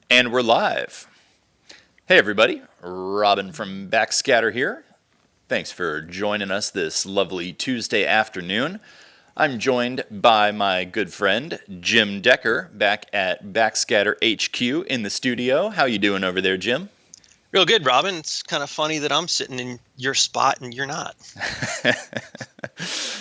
And we're live. Hey everybody, Robin from Backscatter here. Thanks for joining us this lovely Tuesday afternoon. I'm joined by my good friend Jim Decker back at Backscatter HQ in the studio. How you doing over there, Jim? Real good, Robin. It's kind of funny that I'm sitting in your spot and you're not.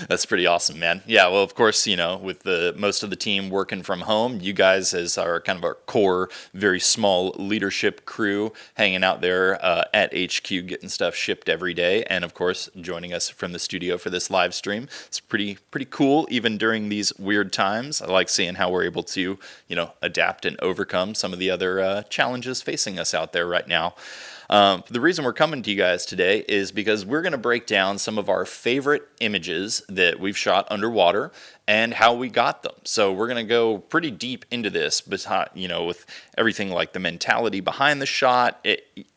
That's pretty awesome, man. Yeah, well, of course, with the most of the team working from home, you guys as our kind of our core, very small leadership crew hanging out there at HQ, getting stuff shipped every day, and of course, joining us from the studio for this live stream. It's pretty cool, even during these weird times. I like seeing how we're able to, adapt and overcome some of the other challenges facing us out there right now. The reason we're coming to you guys today is because we're going to break down some of our favorite images that we've shot underwater and how we got them. So we're going to go pretty deep into this, with everything like the mentality behind the shot,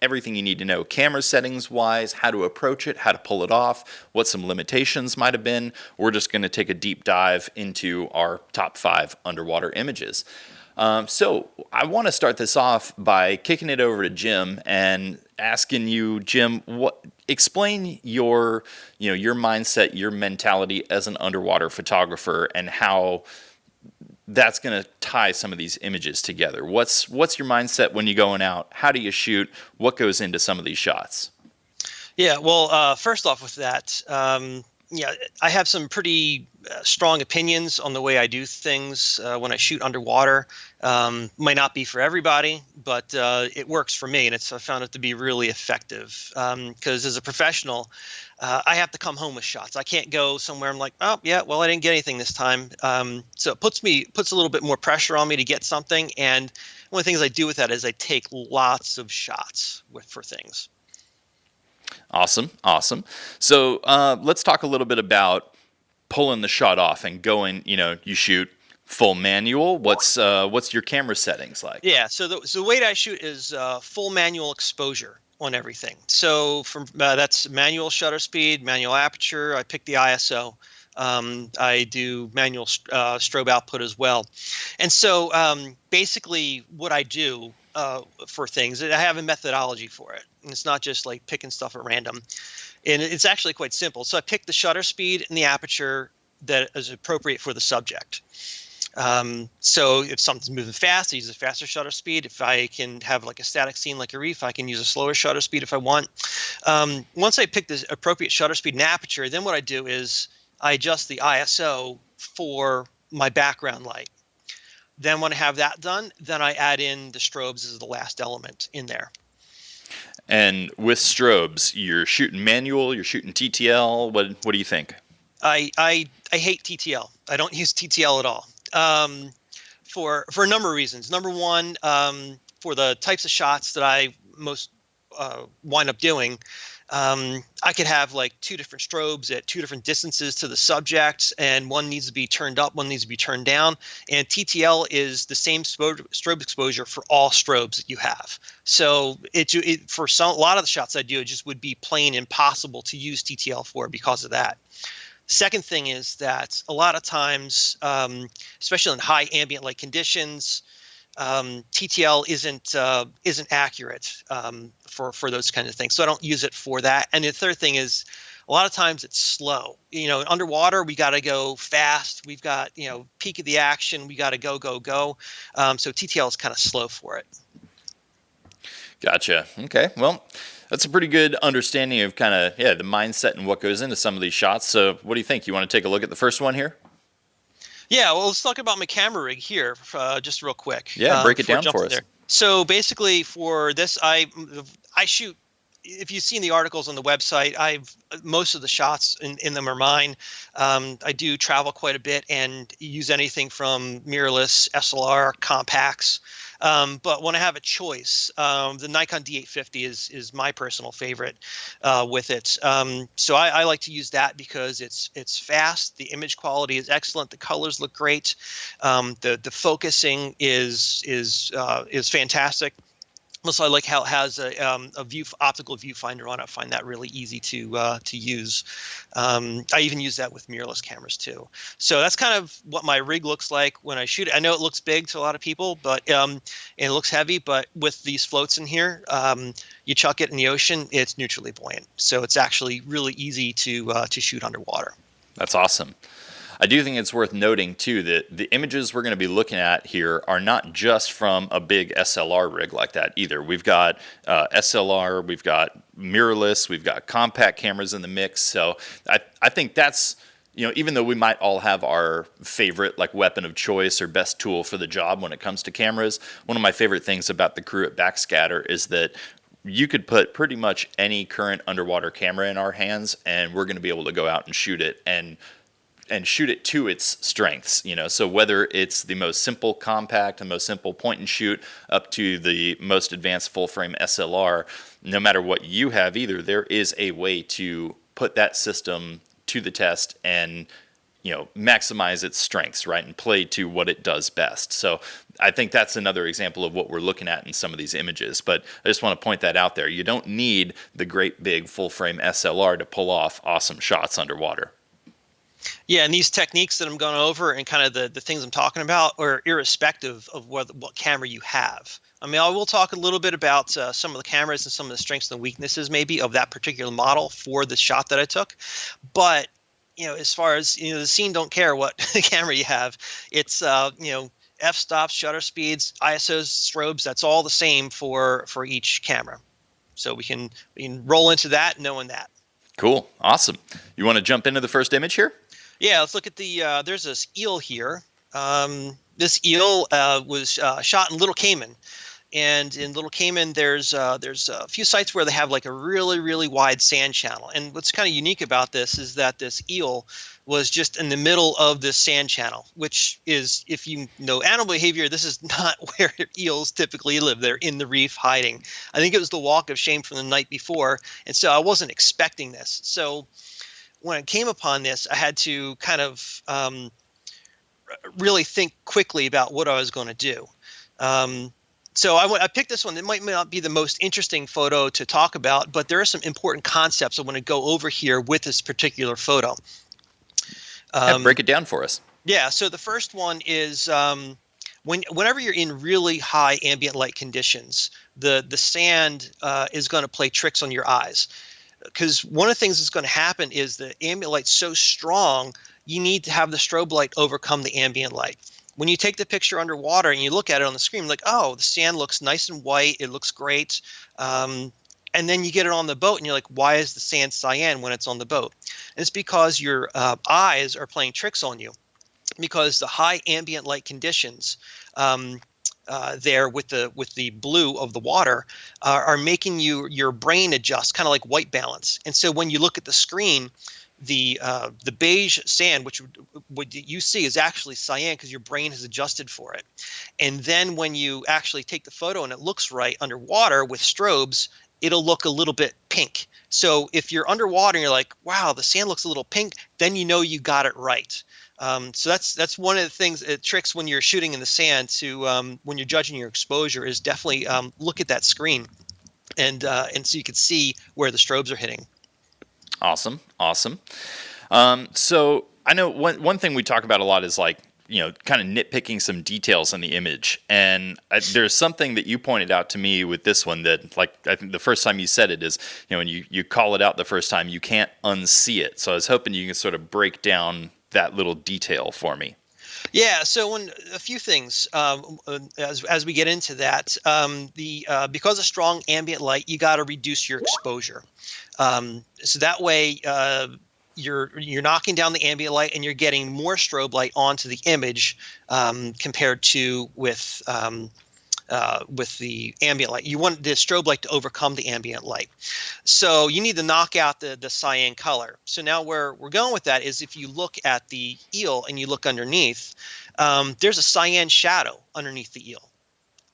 everything you need to know camera settings wise, how to approach it, how to pull it off, what some limitations might have been. We're just going to take a deep dive into our top 5 underwater images. So I want to start this off by kicking it over to Jim and asking you, Jim, explain your mindset, your mentality as an underwater photographer, and how that's going to tie some of these images together. What's your mindset when you're going out? How do you shoot? What goes into some of these shots? Yeah, well, first off with that, I have some pretty strong opinions on the way I do things when I shoot underwater. Might not be for everybody, but it works for me, and I found it to be really effective. Because as a professional, I have to come home with shots. I can't go somewhere I'm like, oh yeah, well I didn't get anything this time. So it puts a little bit more pressure on me to get something. And one of the things I do with that is I take lots of shots for things. Awesome. So let's talk a little bit about pulling the shot off and going. You shoot full manual. What's your camera settings like? Yeah. So the way that I shoot is full manual exposure on everything. So that's manual shutter speed, manual aperture. I pick the ISO. I do manual strobe output as well. And so basically what I do for things, I have a methodology for it. And it's not just like picking stuff at random. And it's actually quite simple. So I pick the shutter speed and the aperture that is appropriate for the subject. So if something's moving fast, I use a faster shutter speed. If I can have like a static scene like a reef, I can use a slower shutter speed if I want. Once I pick the appropriate shutter speed and aperture, then what I do is I adjust the ISO for my background light. Then when I have that done, then I add in the strobes as the last element in there. And with strobes, you're shooting manual, you're shooting TTL. What do you think? I hate TTL. I don't use TTL at all. For a number of reasons. Number one, for the types of shots that I most wind up doing, I could have like 2 different strobes at 2 different distances to the subject, and one needs to be turned up, one needs to be turned down. And TTL is the same strobe exposure for all strobes that you have. So for a lot of the shots I do, it just would be plain impossible to use TTL for because of that. Second thing is that a lot of times, especially in high ambient light conditions, TTL isn't accurate for those kinds of things. So I don't use it for that. And the third thing is a lot of times it's slow. Underwater, we got to go fast. We've got, peak of the action. We got to go. So TTL is kind of slow for it. Gotcha. Okay. Well, that's a pretty good understanding of kind of, the mindset and what goes into some of these shots. So what do you think? You want to take a look at the first one here? Yeah, well, let's talk about my camera rig here just real quick. Yeah, break it down for us. So basically for this, I shoot, if you've seen the articles on the website, most of the shots in them are mine. I do travel quite a bit and use anything from mirrorless, SLR, compacts. But when I have a choice, the Nikon D850 is my personal favorite with it. So I like to use that because it's fast. The image quality is excellent. The colors look great. The focusing is fantastic. Also, I like how it has a optical viewfinder on it. I find that really easy to use. I even use that with mirrorless cameras too. So that's kind of what my rig looks like when I shoot it. I know it looks big to a lot of people, but and it looks heavy. But with these floats in here, you chuck it in the ocean, it's neutrally buoyant. So it's actually really easy to shoot underwater. That's awesome. I do think it's worth noting too that the images we're going to be looking at here are not just from a big SLR rig like that either. We've got SLR, we've got mirrorless, we've got compact cameras in the mix. So I think that's, you know, even though we might all have our favorite like weapon of choice or best tool for the job when it comes to cameras, one of my favorite things about the crew at Backscatter is that you could put pretty much any current underwater camera in our hands and we're going to be able to go out and shoot it and shoot it to its strengths, you know. So whether it's the most simple compact, the most simple point and shoot, up to the most advanced full frame SLR, no matter what you have either, there is a way to put that system to the test and, you know, maximize its strengths, right, and play to what it does best. So I think that's another example of what we're looking at in some of these images. But I just want to point that out there. You don't need the great big full frame SLR to pull off awesome shots underwater. Yeah, and these techniques that I'm going over and kind of the things I'm talking about are irrespective of what camera you have. I mean, I will talk a little bit about some of the cameras and some of the strengths and weaknesses maybe of that particular model for the shot that I took. But, you know, as far as, you know, the scene don't care what camera you have. It's, you know, f-stops, shutter speeds, ISOs, strobes, that's all the same for each camera. So we can roll into that knowing that. Cool. Awesome. You want to jump into the first image here? Yeah, let's look at the, there's this eel here. This eel was shot in Little Cayman. And in Little Cayman, there's a few sites where they have like a really, really wide sand channel. And what's kind of unique about this is that this eel was just in the middle of this sand channel, which is, if you know animal behavior, this is not where eels typically live. They're in the reef hiding. I think it was the walk of shame from the night before. And so I wasn't expecting this. So when I came upon this, I had to kind of really think quickly about what I was going to do. So I picked this one. It might not be the most interesting photo to talk about, but there are some important concepts I want to go over here with this particular photo. Break it down for us. Yeah, so the first one is whenever you're in really high ambient light conditions, the sand is going to play tricks on your eyes. Because one of the things that's going to happen is the ambient light's so strong, you need to have the strobe light overcome the ambient light. When you take the picture underwater and you look at it on the screen, like, oh, the sand looks nice and white, it looks great. And then you get it on the boat and you're like, why is the sand cyan when it's on the boat? And it's because your eyes are playing tricks on you, because the high ambient light conditions there with the blue of the water are making your brain adjust, kind of like white balance. And so when you look at the screen, the beige sand, which what you see, is actually cyan because your brain has adjusted for it. And then when you actually take the photo and it looks right underwater with strobes, it'll look a little bit pink. So if you're underwater and you're like, wow, the sand looks a little pink, then you know you got it right. So that's one of the things, tricks when you're shooting in the sand to when you're judging your exposure, is definitely look at that screen and so you can see where the strobes are hitting. Awesome. So I know one thing we talk about a lot is like, you know, kind of nitpicking some details in the image. And there's something that you pointed out to me with this one that, like, I think the first time you said it is, you know, when you call it out the first time, you can't unsee it. So I was hoping you can sort of break down that little detail for me. Yeah, so a few things as we get into that. Because of strong ambient light, you got to reduce your exposure. So that way you're knocking down the ambient light and you're getting more strobe light onto the image compared to with the ambient light. You want the strobe light to overcome the ambient light. So you need to knock out the cyan color. So now where we're going with that is if you look at the eel and you look underneath, there's a cyan shadow underneath the eel.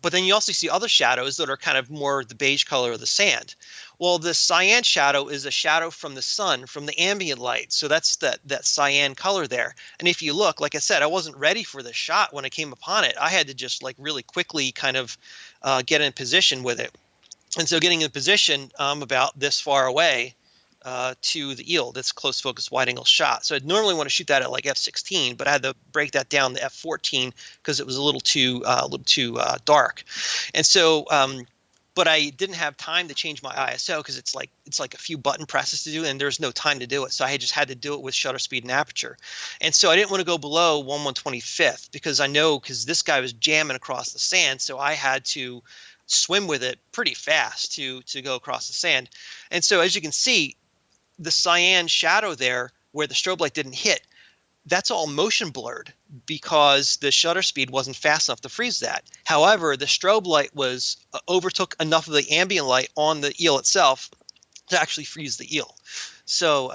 But then you also see other shadows that are kind of more the beige color of the sand. Well, the cyan shadow is a shadow from the sun, from the ambient light. So that's that cyan color there. And if you look, like I said, I wasn't ready for the shot when I came upon it. I had to just like really quickly kind of get in position with it. And so getting in position about this far away to the eel, that's close focus wide angle shot. So I'd normally want to shoot that at like f16, but I had to break that down to f14 because it was a little too dark. And so but I didn't have time to change my ISO because it's like a few button presses to do, and there's no time to do it. So I just had to do it with shutter speed and aperture. And so I didn't want to go below 1/125th because this guy was jamming across the sand, so I had to swim with it pretty fast to go across the sand. And so as you can see, the cyan shadow there where the strobe light didn't hit, that's all motion blurred because the shutter speed wasn't fast enough to freeze that. However, the strobe light overtook enough of the ambient light on the eel itself to actually freeze the eel. So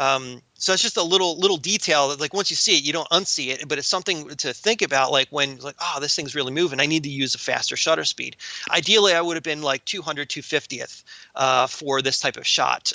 so it's just a little detail that, like, once you see it, you don't unsee it, but it's something to think about, like when, like, oh, this thing's really moving, I need to use a faster shutter speed. Ideally, I would have been like 200, 250th for this type of shot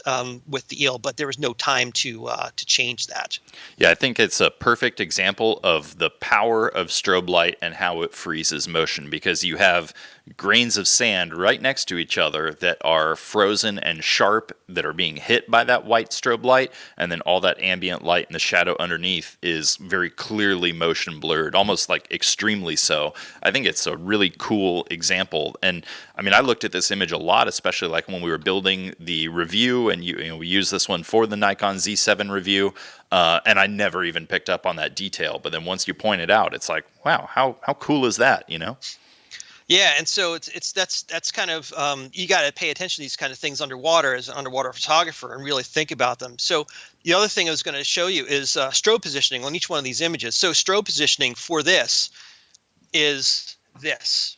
with the eel, but there was no time to change that. Yeah, I think it's a perfect example of the power of strobe light and how it freezes motion, because you have grains of sand right next to each other that are frozen and sharp, that are being hit by that white strobe light, and then all that ambient light and the shadow underneath is very clearly motion blurred, almost like extremely so. I think it's a really cool example. And I mean, I looked at this image a lot, especially like when we were building the review, and we used this one for the Nikon Z7 review, and I never even picked up on that detail. But then once you point it out, it's like, wow, how cool is that, you know? Yeah, and so that's kind of you got to pay attention to these kind of things underwater as an underwater photographer and really think about them. So the other thing I was going to show you is strobe positioning on each one of these images. So strobe positioning for this is this.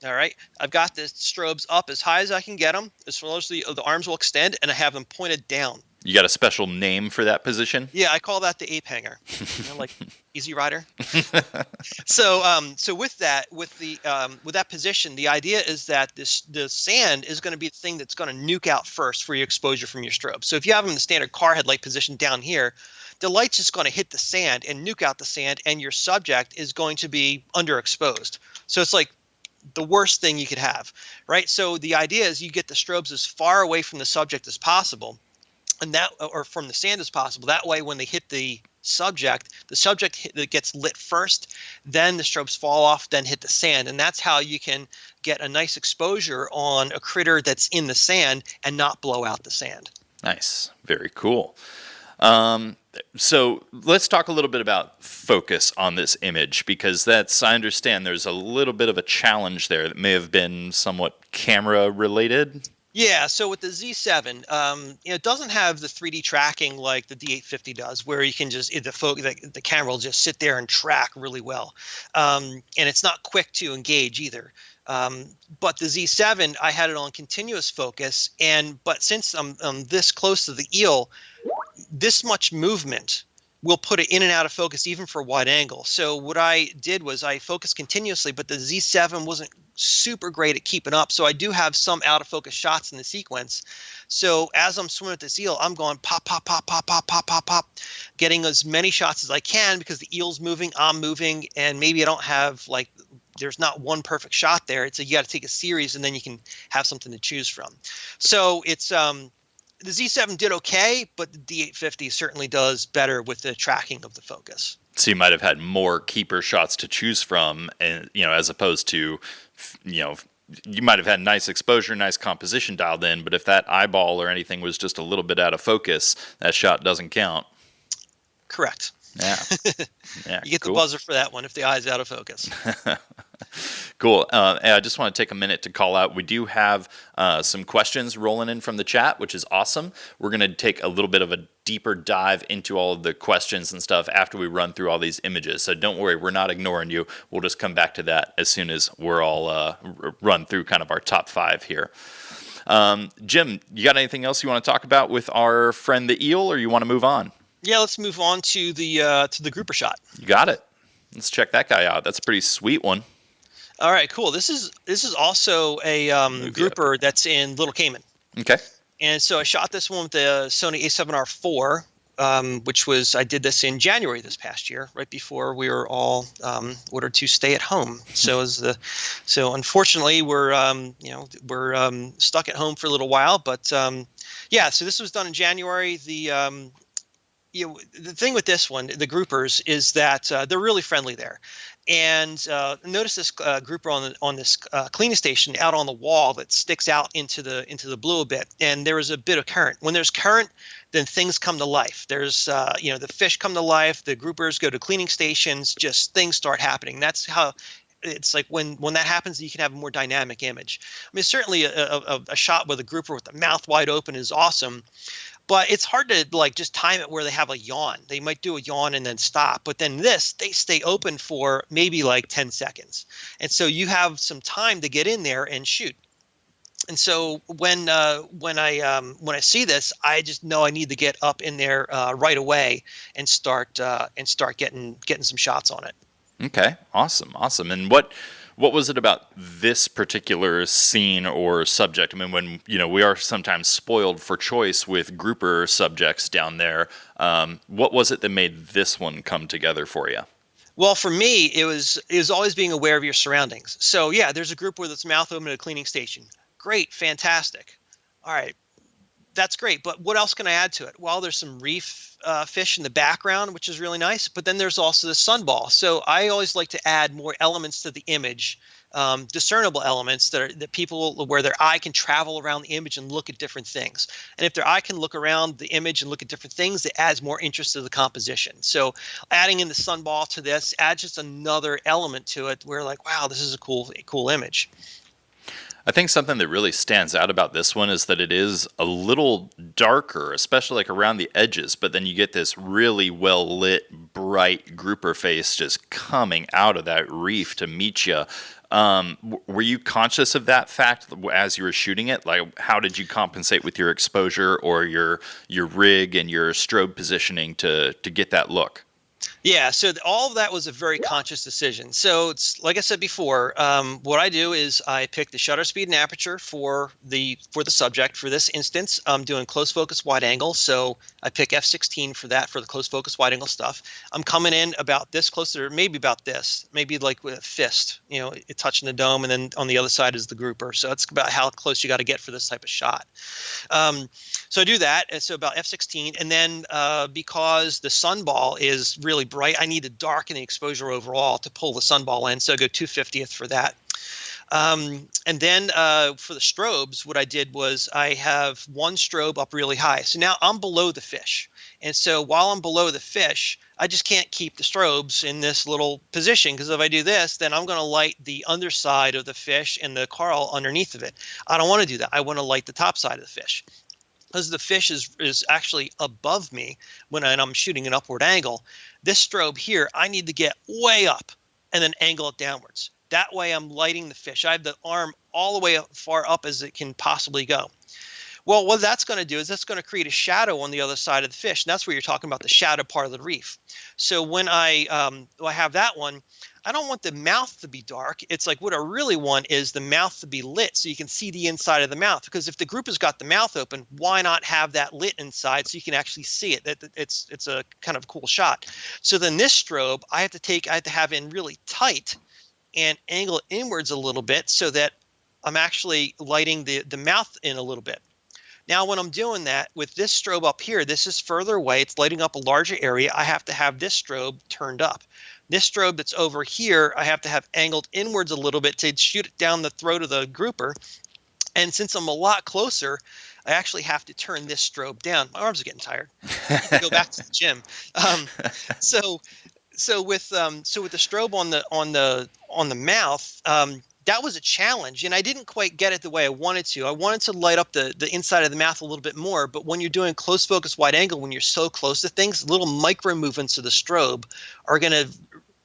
All right, I've got the strobes up as high as I can get them, as far as the arms will extend, and I have them pointed down. You got a special name for that position? Yeah, I call that the ape hanger, like Easy Rider. So with that position, the idea is that the sand is going to be the thing that's going to nuke out first for your exposure from your strobe. So if you have them in the standard car headlight position down here, the light's just going to hit the sand and nuke out the sand, and your subject is going to be underexposed. So it's like the worst thing you could have, right? So the idea is you get the strobes as far away from the subject as possible, and that, or from the sand as possible. That way, when they hit the subject that gets lit first, then the strobes fall off, then hit the sand, and that's how you can get a nice exposure on a critter that's in the sand and not blow out the sand. Nice, very cool. So let's talk a little bit about focus on this image, because I understand there's a little bit of a challenge there that may have been somewhat camera related. Yeah, so with the Z7, it doesn't have the 3D tracking like the D850 does, where you can just the camera will just sit there and track really well, and it's not quick to engage either. But the Z7, I had it on continuous focus, but since I'm this close to the eel, this much movement will put it in and out of focus even for wide angle. So what I did was I focused continuously, but the Z7 wasn't super great at keeping up. So I do have some out of focus shots in the sequence. So as I'm swimming with this eel, I'm going pop, pop, pop, pop, pop, pop, pop, pop, getting as many shots as I can because the eel's moving, I'm moving, and maybe I don't have there's not one perfect shot there. You got to take a series and then you can have something to choose from. So it's the Z7 did okay, but the D850 certainly does better with the tracking of the focus. So you might have had more keeper shots to choose from, and as opposed to, you might have had nice exposure, nice composition dialed in, but if that eyeball or anything was just a little bit out of focus, that shot doesn't count. Correct. Yeah. Yeah. You get the buzzer for that one if the eye's out of focus. Cool. I just want to take a minute to call out. We do have some questions rolling in from the chat, which is awesome. We're going to take a little bit of a deeper dive into all of the questions and stuff after we run through all these images. So don't worry, we're not ignoring you. We'll just come back to that as soon as we're all run through kind of our top 5 here. Jim, you got anything else you want to talk about with our friend the eel, or you want to move on? Yeah, let's move on to the grouper shot. You got it. Let's check that guy out. That's a pretty sweet one. All right, cool. This is also a grouper that's in Little Cayman. Okay. And so I shot this one with the Sony A7R IV which was I did this in January this past year, right before we were all ordered to stay at home. So unfortunately we're stuck at home for a little while. But yeah, so this was done in January. The thing with this one, the groupers, is that they're really friendly there. And notice this grouper on this cleaning station out on the wall that sticks out into the blue a bit. And there is a bit of current. When there's current, then things come to life. There's the fish come to life. The groupers go to cleaning stations. Just things start happening. That's how. It's like when that happens, you can have a more dynamic image. I mean, certainly a shot with a grouper with the mouth wide open is awesome. But it's hard to just time it where they have a yawn. They might do a yawn and then stop. But then they stay open for maybe 10 seconds. And so you have some time to get in there and shoot. And so when I see this, I just know I need to get up in there right away and start getting some shots on it. Okay, awesome. And what was it about this particular scene or subject? I mean, when we are sometimes spoiled for choice with grouper subjects down there, what was it that made this one come together for you? Well, for me, it was always being aware of your surroundings. So yeah, there's a grouper with its mouth open at a cleaning station. Great, fantastic. All right, that's great. But what else can I add to it? Well, there's some reef fish in the background, which is really nice. But then there's also the sunball. So I always like to add more elements to the image, discernible elements that people where their eye can travel around the image and look at different things. And if their eye can look around the image and look at different things, it adds more interest to the composition. So adding in the sunball to this adds just another element to it. Where wow, this is a cool image. I think something that really stands out about this one is that it is a little darker, especially around the edges, but then you get this really well lit, bright grouper face just coming out of that reef to meet you. Were you conscious of that fact as you were shooting it? How did you compensate with your exposure or your rig and your strobe positioning to get that look? Yeah, so all of that was a very conscious decision. So it's like I said before, what I do is I pick the shutter speed and aperture for the subject. For this instance, I'm doing close focus wide angle, so I pick f/16 for that for the close focus wide angle stuff. I'm coming in about this closer, maybe about this, maybe with a fist, it touching the dome, and then on the other side is the grouper. So that's about how close you got to get for this type of shot. So I do that, and so about f/16, and then because the sunball is really bright, I need to darken the exposure overall to pull the sunball in, so I go 2/50th for that. And then for the strobes, what I did was I have one strobe up really high. So now I'm below the fish. And so while I'm below the fish, I just can't keep the strobes in this little position, because if I do this, then I'm going to light the underside of the fish and the coral underneath of it. I don't want to do that. I want to light the top side of the fish. Because the fish is actually above me when I'm shooting an upward angle. This strobe here, I need to get way up and then angle it downwards. That way I'm lighting the fish. I have the arm all the way far up as it can possibly go. Well, what that's going to do is that's going to create a shadow on the other side of the fish. And that's where you're talking about the shadow part of the reef. So when I have that one, I don't want the mouth to be dark. It's what I really want is the mouth to be lit so you can see the inside of the mouth. Because if the grouper's got the mouth open, why not have that lit inside so you can actually see it? It's a kind of cool shot. So then this strobe, I have to have in really tight and angle it inwards a little bit so that I'm actually lighting the mouth in a little bit. Now, when I'm doing that with this strobe up here, this is further away. It's lighting up a larger area. I have to have this strobe turned up. This strobe that's over here, I have to have angled inwards a little bit to shoot it down the throat of the grouper. And since I'm a lot closer, I actually have to turn this strobe down. My arms are getting tired. I go back to the gym. So with the strobe on the mouth, that was a challenge, and I didn't quite get it the way I wanted to. I wanted to light up the inside of the mouth a little bit more, but when you're doing close focus wide angle, when you're so close to things, little micro movements of the strobe are going to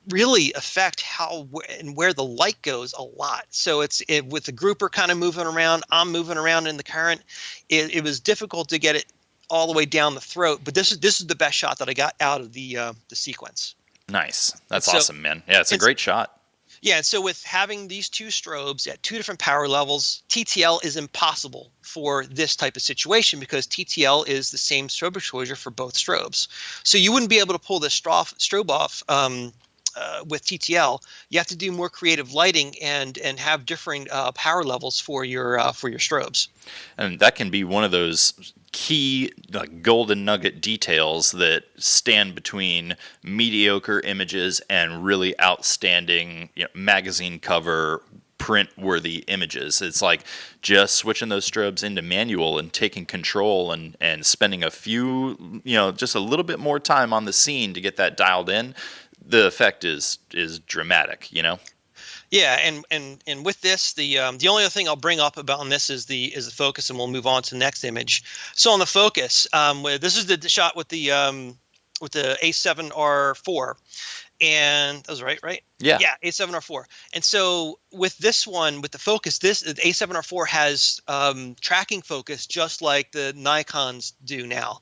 really affect how and where the light goes a lot. So with the grouper kind of moving around, I'm moving around in the current. It was difficult to get it all the way down the throat, but this is the best shot that I got out of the sequence. Nice, that's awesome, man. Yeah, it's a great shot. Yeah, and so with having these two strobes at two different power levels, TTL is impossible for this type of situation because TTL is the same strobe exposure for both strobes. So you wouldn't be able to pull this strobe off with TTL. You have to do more creative lighting and have differing power levels for your strobes. And that can be one of those key golden nugget details that stand between mediocre images and really outstanding, magazine cover print worthy images. It's like just switching those strobes into manual and taking control and spending a few, just a little bit more time on the scene to get that dialed in. The effect is dramatic. Yeah, and with this, the only other thing I'll bring up about on this is the focus, and we'll move on to the next image. So on the focus, this is the shot with the A7R IV, and that was right? Yeah. Yeah, A7R IV. And so with this one, with the focus, the A7R IV has tracking focus just like the Nikons do now.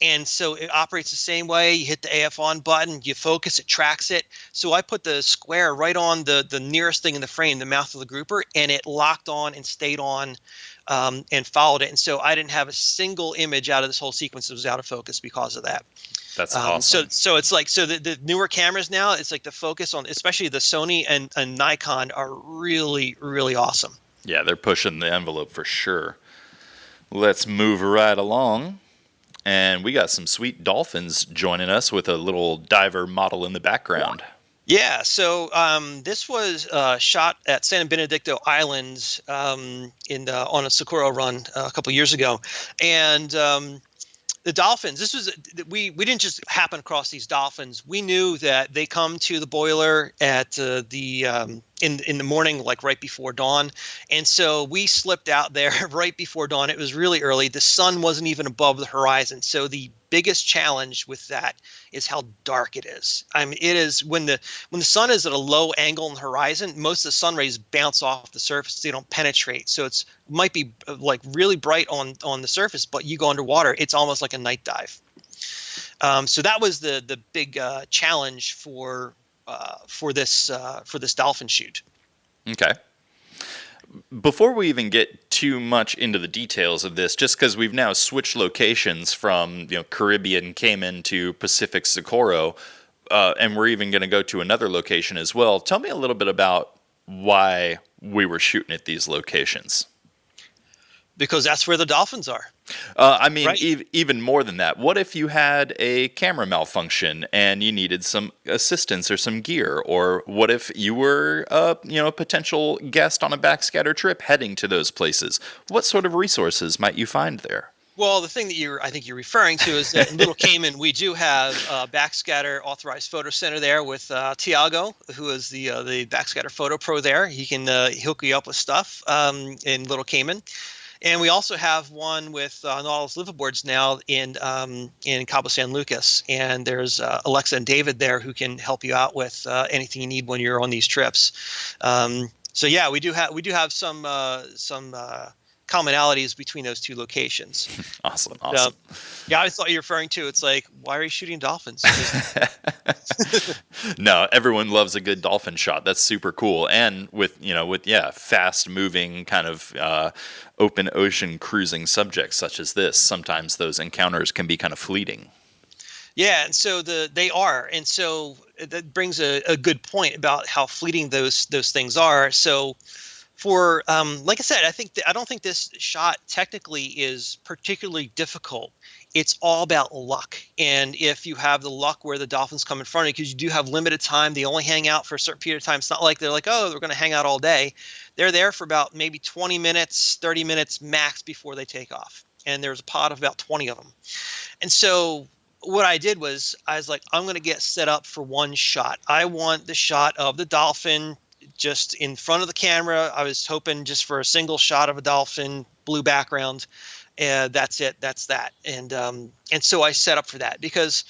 And so it operates the same way. You hit the AF on button, you focus, it tracks it. So I put the square right on the nearest thing in the frame, the mouth of the grouper, and it locked on and stayed on and followed it. And so I didn't have a single image out of this whole sequence that was out of focus because of that. That's awesome. So it's like, the newer cameras now, it's like the focus on, especially the Sony and Nikon, are really, really awesome. Yeah, they're pushing the envelope for sure. Let's move right along. And we got some sweet dolphins joining us with a little diver model in the background. Yeah, so this was shot at San Benedicto Islands on a Socorro run a couple years ago. And the dolphins, we didn't just happen across these dolphins. We knew that they come to the boiler at in the morning, like right before dawn. And so we slipped out there right before dawn. It was really early. The sun wasn't even above the horizon. So the biggest challenge with that is how dark it is. I mean, it is when the sun is at a low angle on the horizon, most of the sun rays bounce off the surface. They don't penetrate. So it might be like really bright on the surface, but you go underwater, it's almost like a night dive. So that was the big challenge for this dolphin shoot. Okay. Before we even get too much into the details of this, just because we've now switched locations from Caribbean Cayman to Pacific Socorro, and we're even going to go to another location as well. Tell me a little bit about why we were shooting at these locations. Because that's where the dolphins are. I mean, right? Even more than that. What if you had a camera malfunction and you needed some assistance or some gear? Or what if you were, a potential guest on a backscatter trip heading to those places? What sort of resources might you find there? Well, the thing that I think you're referring to is that in Little Cayman, we do have Backscatter Authorized Photo Center there with Tiago, who is the Backscatter Photo Pro there. He can hook you up with stuff in Little Cayman. And we also have one with Nautilus liveaboards now in Cabo San Lucas, and there's Alexa and David there who can help you out with anything you need when you're on these trips. So yeah, we do have some commonalities between those two locations. Awesome. Yeah, I thought you were referring to, it's like, why are you shooting dolphins? No, everyone loves a good dolphin shot. That's super cool. And with fast moving kind of open ocean cruising subjects such as this, sometimes those encounters can be kind of fleeting. Yeah, and so they are, and so that brings a good point about how fleeting those things are. So for like I said, I don't think this shot technically is particularly difficult. It's all about luck, and if you have the luck where the dolphins come in front of you, because you do have limited time, they only hang out for a certain period of time. It's not like they're like, oh, they're going to hang out all day. They're there for about maybe 20 minutes, 30 minutes max before they take off, and there's a pod of about 20 of them. And so what I did was I was like, I'm going to get set up for one shot. I want the shot of the dolphin just in front of the camera. I was hoping just for a single shot of a dolphin, blue background. And that's it. That's that. And so I set up for that because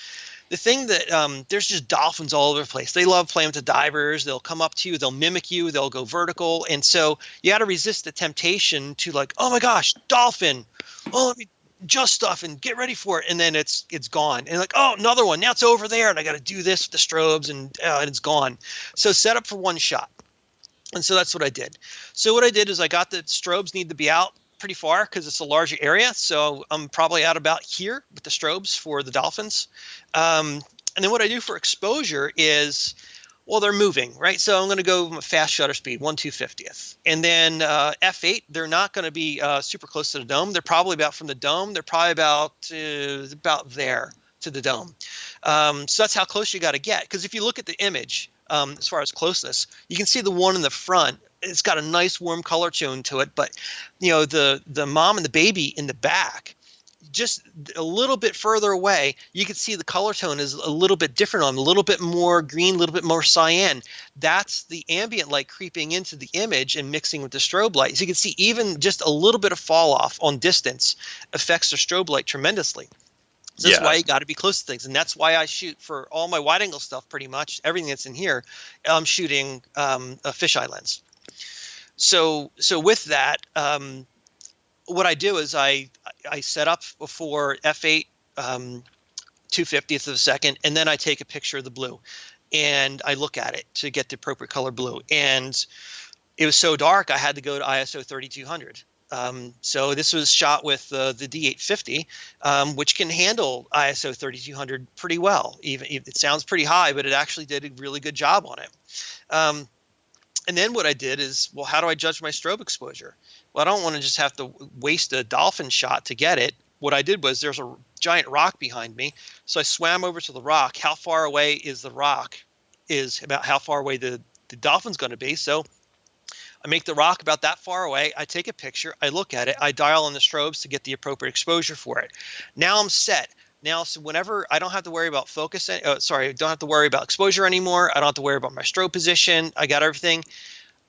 the thing that there's just dolphins all over the place. They love playing with the divers. They'll come up to you. They'll mimic you. They'll go vertical. And so you got to resist the temptation to like, oh my gosh, dolphin. Oh, let me adjust stuff and get ready for it. And then it's gone. And like, oh, another one. Now it's over there. And I got to do this with the strobes and it's gone. So set up for one shot. And so that's what I did. So what I did is I got the strobes need to be out pretty far because it's a larger area. So I'm probably out about here with the strobes for the dolphins. And then what I do for exposure is, well, they're moving, right? So I'm going to go fast shutter speed, 1/250th. And then f8, they're not going to be super close to the dome. They're probably about from the dome. They're probably about there to the dome. So that's how close you got to get. Because if you look at the image, as far as closeness, you can see the one in the front. It's got a nice warm color tone to it, but the mom and the baby in the back, just a little bit further away, you can see the color tone is a little bit different on, a little bit more green, a little bit more cyan. That's the ambient light creeping into the image and mixing with the strobe light. So you can see even just a little bit of fall off on distance affects the strobe light tremendously. So that's why you got to be close to things. And that's why I shoot for all my wide angle stuff, pretty much everything that's in here, I'm shooting a fisheye lens. So with that, what I do is I set up before f8 2/50th of a second, and then I take a picture of the blue and I look at it to get the appropriate color blue. And it was so dark I had to go to ISO 3200. So this was shot with the D850, which can handle ISO 3200 pretty well. Even it sounds pretty high, but it actually did a really good job on it. And then what I did is, well, how do I judge my strobe exposure? Well, I don't want to just have to waste a dolphin shot to get it. What I did was, there's a giant rock behind me. So I swam over to the rock. How far away is the rock is about how far away the dolphin's going to be. So I make the rock about that far away. I take a picture. I look at it. I dial in the strobes to get the appropriate exposure for it. Now I'm set. Now, so whenever I don't have to worry about focus, I don't have to worry about exposure anymore. I don't have to worry about my strobe position. I got everything.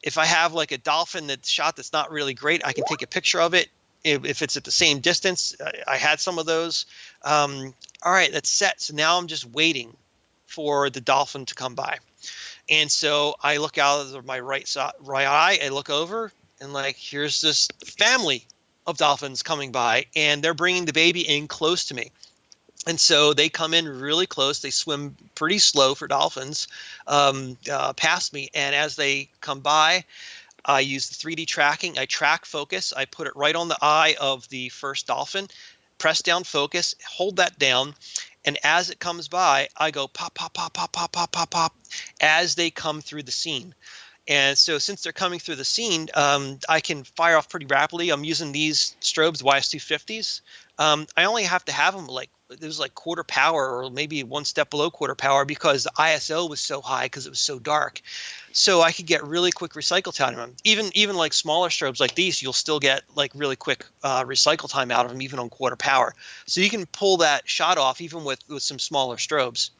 If I have like a dolphin that's shot that's not really great, I can take a picture of it. If it's at the same distance, I had some of those. All right, that's set. So now I'm just waiting for the dolphin to come by. And so I look out of my right eye, I look over, and like, here's this family of dolphins coming by, and they're bringing the baby in close to me. And so they come in really close. They swim pretty slow for dolphins past me. And as they come by, I use the 3D tracking. I track focus. I put it right on the eye of the first dolphin, press down focus, hold that down. And as it comes by, I go pop, pop, pop, pop, pop, pop, pop, pop, as they come through the scene. And so since they're coming through the scene, I can fire off pretty rapidly. I'm using these strobes, YS250s. I only have to have them like, it was like quarter power or maybe one step below quarter power because the ISO was so high because it was so dark. So I could get really quick recycle time on them. Even like smaller strobes like these, you'll still get like really quick recycle time out of them, even on quarter power. So you can pull that shot off even with some smaller strobes.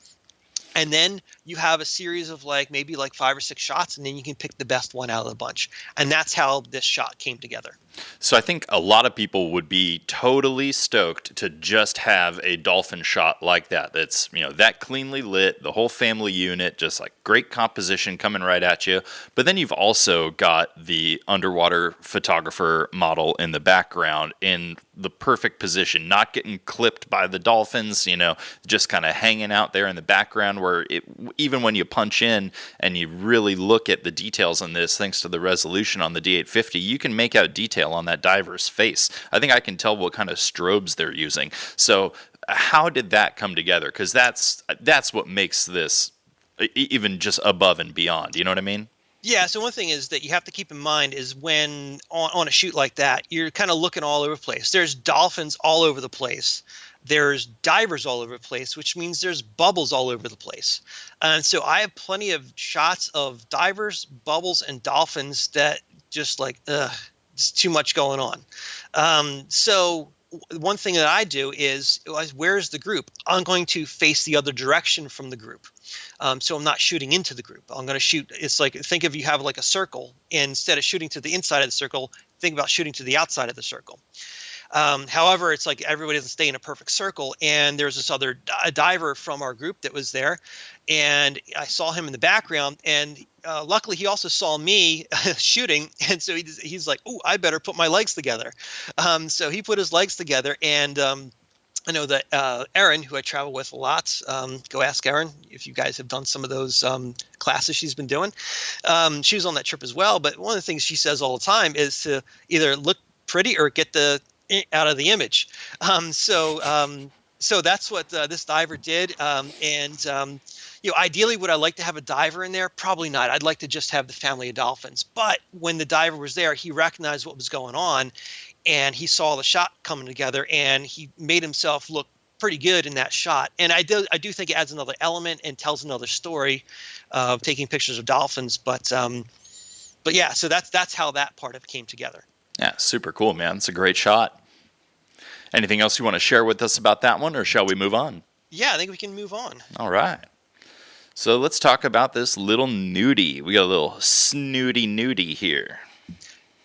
And then you have a series of like maybe like 5 or 6 shots, and then you can pick the best one out of the bunch. And that's how this shot came together. So I think a lot of people would be totally stoked to just have a dolphin shot like that. That's, that cleanly lit, the whole family unit, just like great composition coming right at you. But then you've also got the underwater photographer model in the background in the perfect position, not getting clipped by the dolphins, just kind of hanging out there in the background where even when you punch in and you really look at the details on this, thanks to the resolution on the D850, you can make out detail on that diver's face. I think I can tell what kind of strobes they're using. So how did that come together? Because that's what makes this even just above and beyond. You know what I mean? Yeah, so one thing is that you have to keep in mind is when on a shoot like that, you're kind of looking all over the place. There's dolphins all over the place. There's divers all over the place, which means there's bubbles all over the place. And so I have plenty of shots of divers, bubbles, and dolphins that just like, it's too much going on. So one thing that I do is, where's the group? I'm going to face the other direction from the group. So I'm not shooting into the group. I'm going to shoot. It's like, think of you have like a circle, and instead of shooting to the inside of the circle, think about shooting to the outside of the circle. However, it's like everybody doesn't stay in a perfect circle. And there's this other diver from our group that was there, and I saw him in the background. And luckily, he also saw me shooting, and so he's like, "Oh, I better put my legs together." So he put his legs together, and I know that Erin, who I travel with a lot, go ask Erin if you guys have done some of those classes she's been doing. She was on that trip as well. But one of the things she says all the time is to either look pretty or get the out of the image. So that's what this diver did. Ideally, would I like to have a diver in there? Probably not. I'd like to just have the family of dolphins. But when the diver was there, he recognized what was going on, and he saw the shot coming together, and he made himself look pretty good in that shot. And I do think it adds another element and tells another story of taking pictures of dolphins. But yeah, so that's how that part of it came together. Yeah, super cool, man. It's a great shot. Anything else you want to share with us about that one, or shall we move on? Yeah, I think we can move on. All right. So let's talk about this little nudie. We got a little snooty nudie here.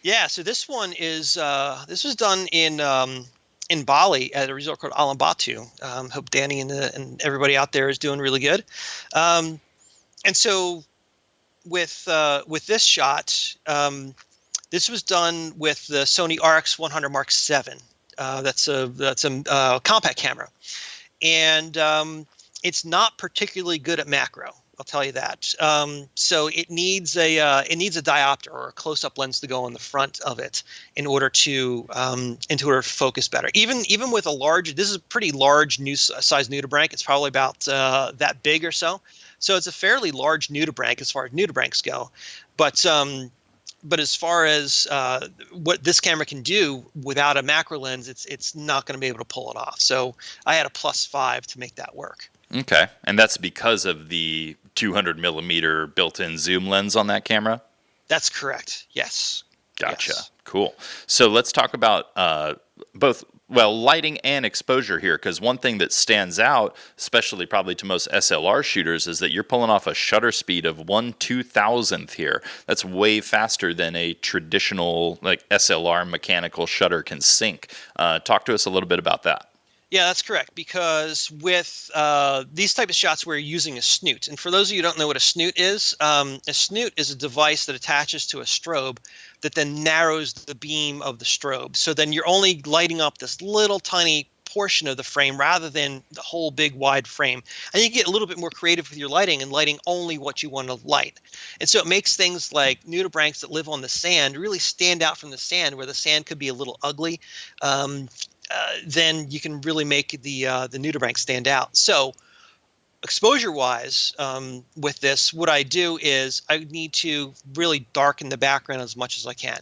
Yeah, so this one is this was done in Bali at a resort called Alam Batu. Hope Danny and everybody out there is doing really good. And so with this shot, this was done with the Sony RX100 VII. That's a compact camera, and it's not particularly good at macro. I'll tell you that. So it needs a diopter or a close-up lens to go on the front of it in order to focus better. Even with a large, this is a pretty large size nudibranch. It's probably about that big or so. So it's a fairly large nudibranch as far as nudibranchs go. But as far as what this camera can do without a macro lens, it's not going to be able to pull it off. So I had a +5 to make that work. Okay, and that's because of the 200 millimeter built-in zoom lens on that camera? That's correct. Yes. Gotcha. Yes. Cool. So let's talk about both, lighting and exposure here, because one thing that stands out, especially probably to most SLR shooters, is that you're pulling off a shutter speed of 1/2000th here. That's way faster than a traditional SLR mechanical shutter can sync. Talk to us a little bit about that. Yeah, that's correct, because with these type of shots, we're using a snoot. And for those of you who don't know what a snoot is a device that attaches to a strobe that then narrows the beam of the strobe. So then you're only lighting up this little tiny portion of the frame rather than the whole big wide frame. And you get a little bit more creative with your lighting and lighting only what you want to light. And so it makes things like nudibranchs that live on the sand really stand out from the sand, where the sand could be a little ugly. Then you can really make the nudibranch stand out. So exposure-wise, with this, what I do is I need to really darken the background as much as I can.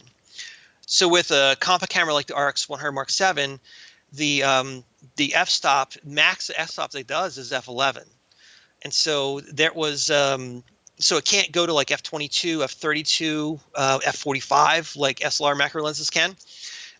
So with a compact camera like the RX100 VII, the f-stop, max f-stop that it does is f11. And so there was so it can't go to like f22, f32, f45 like SLR macro lenses can.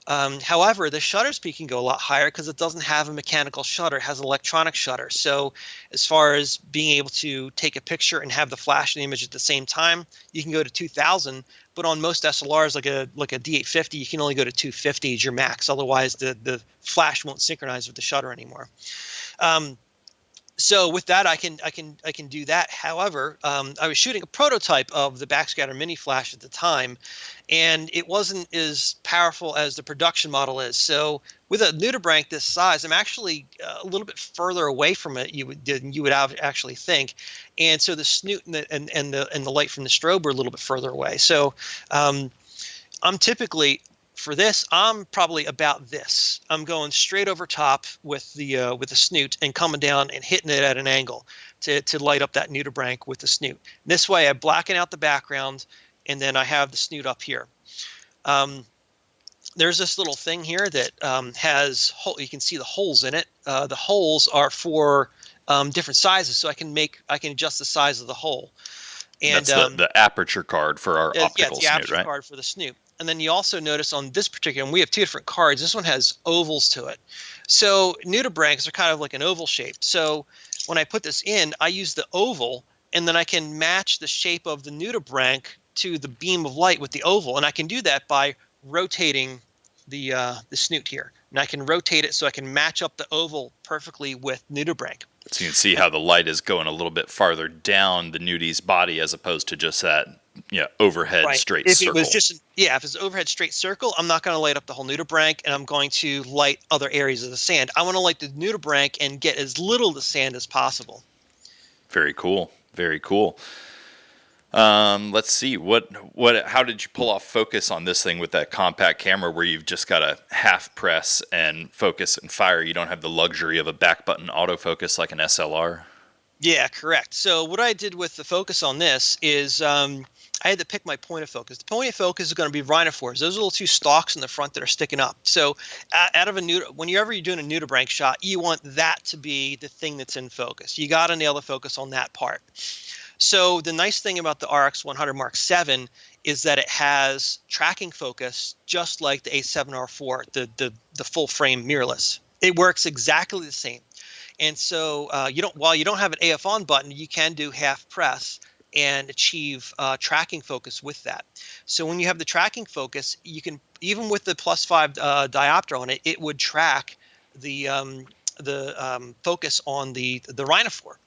However, the shutter speed can go a lot higher because it doesn't have a mechanical shutter. It has an electronic shutter. So as far as being able to take a picture and have the flash and the image at the same time, you can go to 2000. But on most SLRs, like a D850, you can only go to 250 as your max. Otherwise, the flash won't synchronize with the shutter anymore. So with that, I can do that. However, I was shooting a prototype of the Backscatter mini flash at the time, and it wasn't as powerful as the production model is. So with a nudibranch this size, I'm actually a little bit further away from it than you would actually think, and so the snoot and the light from the strobe were a little bit further away. So I'm typically, for this, I'm probably about this. I'm going straight over top with the snoot and coming down and hitting it at an angle to light up that nudibranch with the snoot. This way I blacken out the background, and then I have the snoot up here. There's this little thing here that has you can see the holes in it. The holes are for different sizes, so I can adjust the size of the hole. And that's the aperture card for our optical yeah, it's the snoot, aperture right? card for the snoot. And then you also notice on this particular one, we have two different cards. This one has ovals to it. So nudibranchs are kind of like an oval shape. So when I put this in, I use the oval, and then I can match the shape of the nudibranch to the beam of light with the oval. And I can do that by rotating the snoot here. And I can rotate it so I can match up the oval perfectly with nudibranch. So you can see how the light is going a little bit farther down the nudie's body as opposed to just that overhead Right. straight If it circle. was just, yeah, if it's overhead straight circle, I'm not going to light up the whole nudibranch, and I'm going to light other areas of the sand. I want to light the nudibranch and get as little of the sand as possible. Very cool. Very cool. Let's see. How did you pull off focus on this thing with that compact camera where you've just got a half press and focus and fire? You don't have the luxury of a back button autofocus like an SLR. Yeah, correct. So what I did with the focus on this is I had to pick my point of focus. The point of focus is going to be rhinophores. Those little two stalks in the front that are sticking up. So out of whenever you're doing a nudibranch shot, you want that to be the thing that's in focus. You got to nail the focus on that part. So the nice thing about the RX100 Mark VII is that it has tracking focus just like the A7R IV, the full frame mirrorless. It works exactly the same. And so while you don't have an AF on button, you can do half press and achieve tracking focus with that. So when you have the tracking focus, you can, even with the +5 diopter on it, it would track the focus on the rhinophore.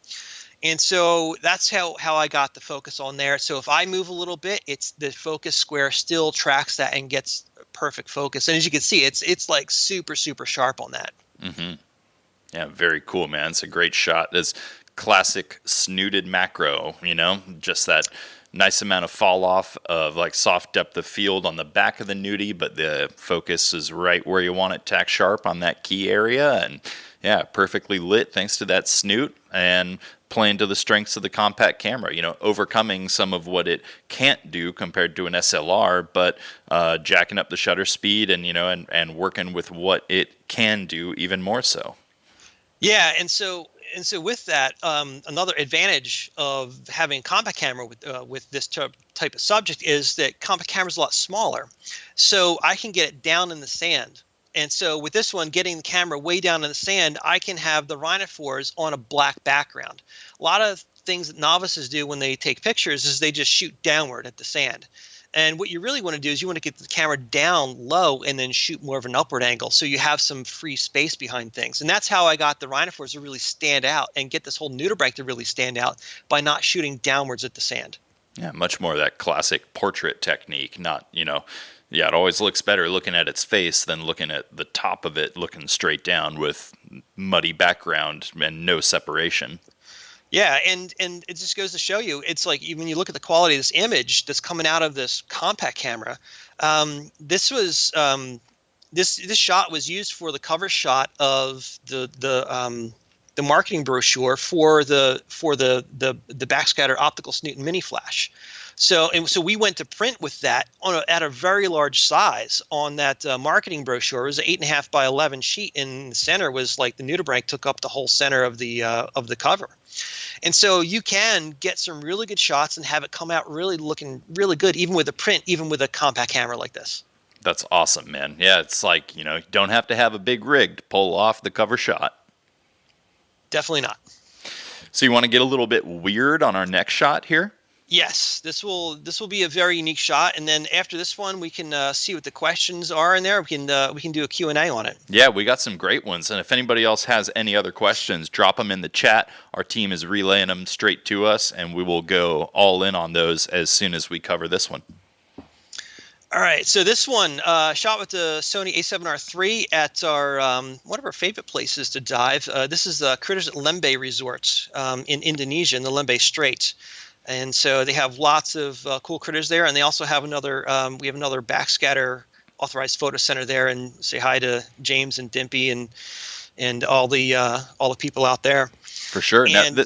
And so that's how I got the focus on there. So if I move a little bit, it's the focus square still tracks that and gets perfect focus. And as you can see, it's like super, super sharp on that. Mm-hmm. Yeah, very cool, man. It's a great shot. It's classic snooted macro, just that nice amount of fall off of like soft depth of field on the back of the nudie, but the focus is right where you want it, tack sharp on that key area. And yeah, perfectly lit thanks to that snoot and playing to the strengths of the compact camera, overcoming some of what it can't do compared to an SLR, but jacking up the shutter speed and, and working with what it can do even more so. Yeah, and so with that, another advantage of having a compact camera with this type of subject is that compact camera is a lot smaller, so I can get it down in the sand. And so with this one, getting the camera way down in the sand, I can have the rhinophores on a black background. A lot of things that novices do when they take pictures is they just shoot downward at the sand. And what you really want to do is you want to get the camera down low and then shoot more of an upward angle so you have some free space behind things. And that's how I got the rhinophores to really stand out and get this whole nudibranch to really stand out, by not shooting downwards at the sand. Yeah, much more of that classic portrait technique, not, yeah, it always looks better looking at its face than looking at the top of it looking straight down with muddy background and no separation. Yeah, and it just goes to show you, it's like, even when you look at the quality of this image that's coming out of this compact camera, this shot was used for the cover shot of the marketing brochure for the Backscatter optical snoot and mini flash. So we went to print with that at a very large size on that marketing brochure. It was an 8.5 by 11 sheet, and the center was like the nudibranch took up the whole center of the cover. And so you can get some really good shots and have it come out really looking really good, even with a print, even with a compact camera like this. That's awesome, man. Yeah, it's like, you don't have to have a big rig to pull off the cover shot. Definitely not. So you want to get a little bit weird on our next shot here? Yes, this will be a very unique shot, and then after this one, we can see what the questions are in there. We can do a Q&A on it. Yeah, we got some great ones, and if anybody else has any other questions, drop them in the chat. Our team is relaying them straight to us, and we will go all in on those as soon as we cover this one. All right, so this one shot with the Sony A7R III at our one of our favorite places to dive. This is the Critters at Lembeh Resorts in Indonesia, in the Lembeh Strait. And so they have lots of cool critters there, and they also have another. We have another Backscatter authorized photo center there, and say hi to James and Dimpy and all the people out there. For sure. And,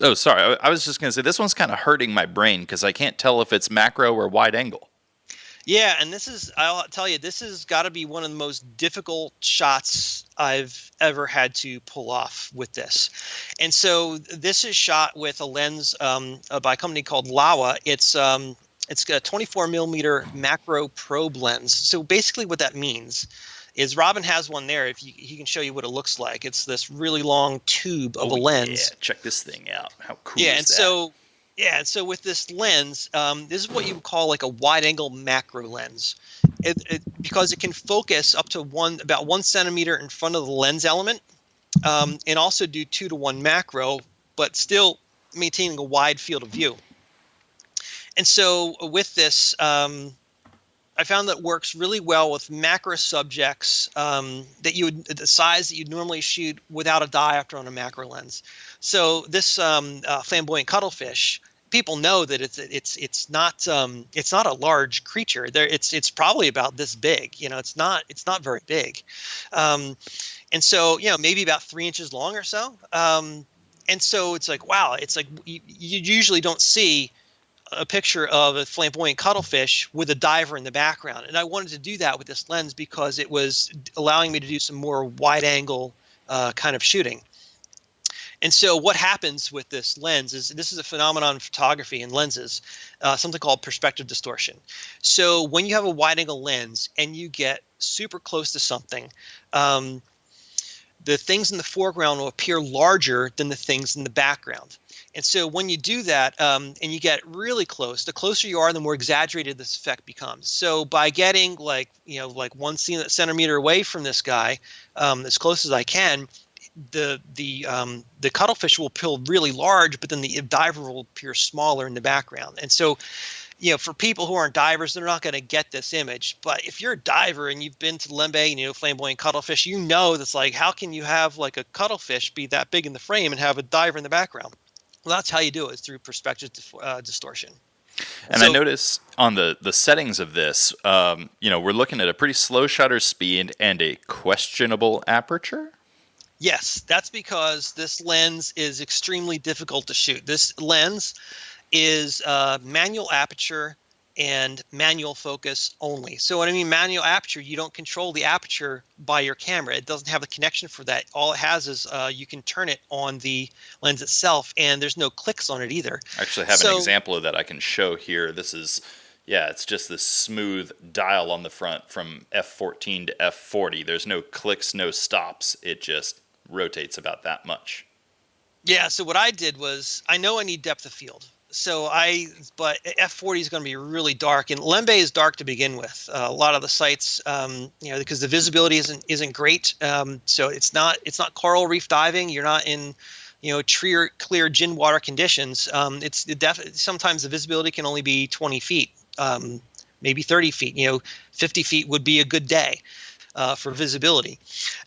oh, sorry. I was just going to say this one's kind of hurting my brain because I can't tell if it's macro or wide angle. Yeah, and I'll tell you, this has got to be one of the most difficult shots I've ever had to pull off with this. And so this is shot with a lens by a company called Laowa. It's a 24 millimeter macro probe lens. So basically what that means is Robin has one there. If he can show you what it looks like. It's this really long tube of a lens. Yeah, check this thing out. How cool is that? And so with this lens, this is what you would call like a wide-angle macro lens, because it can focus up to about 1 centimeter in front of the lens element, and also do 2:1 macro, but still maintaining a wide field of view. And so with this, I found that works really well with macro subjects that you would, the size that you'd normally shoot without a diopter on a macro lens. So this flamboyant cuttlefish, people know that it's not a large creature. It's probably about this big. It's not very big, and so maybe about 3 inches long or so. And so it's like, wow, it's like you usually don't see a picture of a flamboyant cuttlefish with a diver in the background. And I wanted to do that with this lens because it was allowing me to do some more wide angle kind of shooting. And so what happens with this lens is, this is a phenomenon in photography and lenses, something called perspective distortion. So when you have a wide angle lens and you get super close to something, the things in the foreground will appear larger than the things in the background. And so when you do that and you get really close, the closer you are, the more exaggerated this effect becomes. So by getting like 1 centimeter away from this guy, as close as I can, the cuttlefish will appear really large, but then the diver will appear smaller in the background. And so, for people who aren't divers, they're not going to get this image. But if you're a diver and you've been to Lembe, flamboyant cuttlefish, that's like, how can you have like a cuttlefish be that big in the frame and have a diver in the background? Well, that's how you do it, is through perspective distortion. And so, I notice on the settings of this, we're looking at a pretty slow shutter speed and a questionable aperture. Yes, that's because this lens is extremely difficult to shoot. This lens is manual aperture and manual focus only. So what I mean manual aperture, you don't control the aperture by your camera. It doesn't have a connection for that. All it has is you can turn it on the lens itself, and there's no clicks on it either. I actually have an example of that I can show here. This is, it's just this smooth dial on the front from f14 to f40. There's no clicks, no stops. It just rotates about that much. Yeah, so what I did was, I know I need depth of field. But f40 is going to be really dark, and Lembe is dark to begin with. A lot of the sites, because the visibility isn't great. So it's not coral reef diving. You're not in, clear gin water conditions. Sometimes the visibility can only be 20 feet, maybe 30 feet. 50 feet would be a good day for visibility.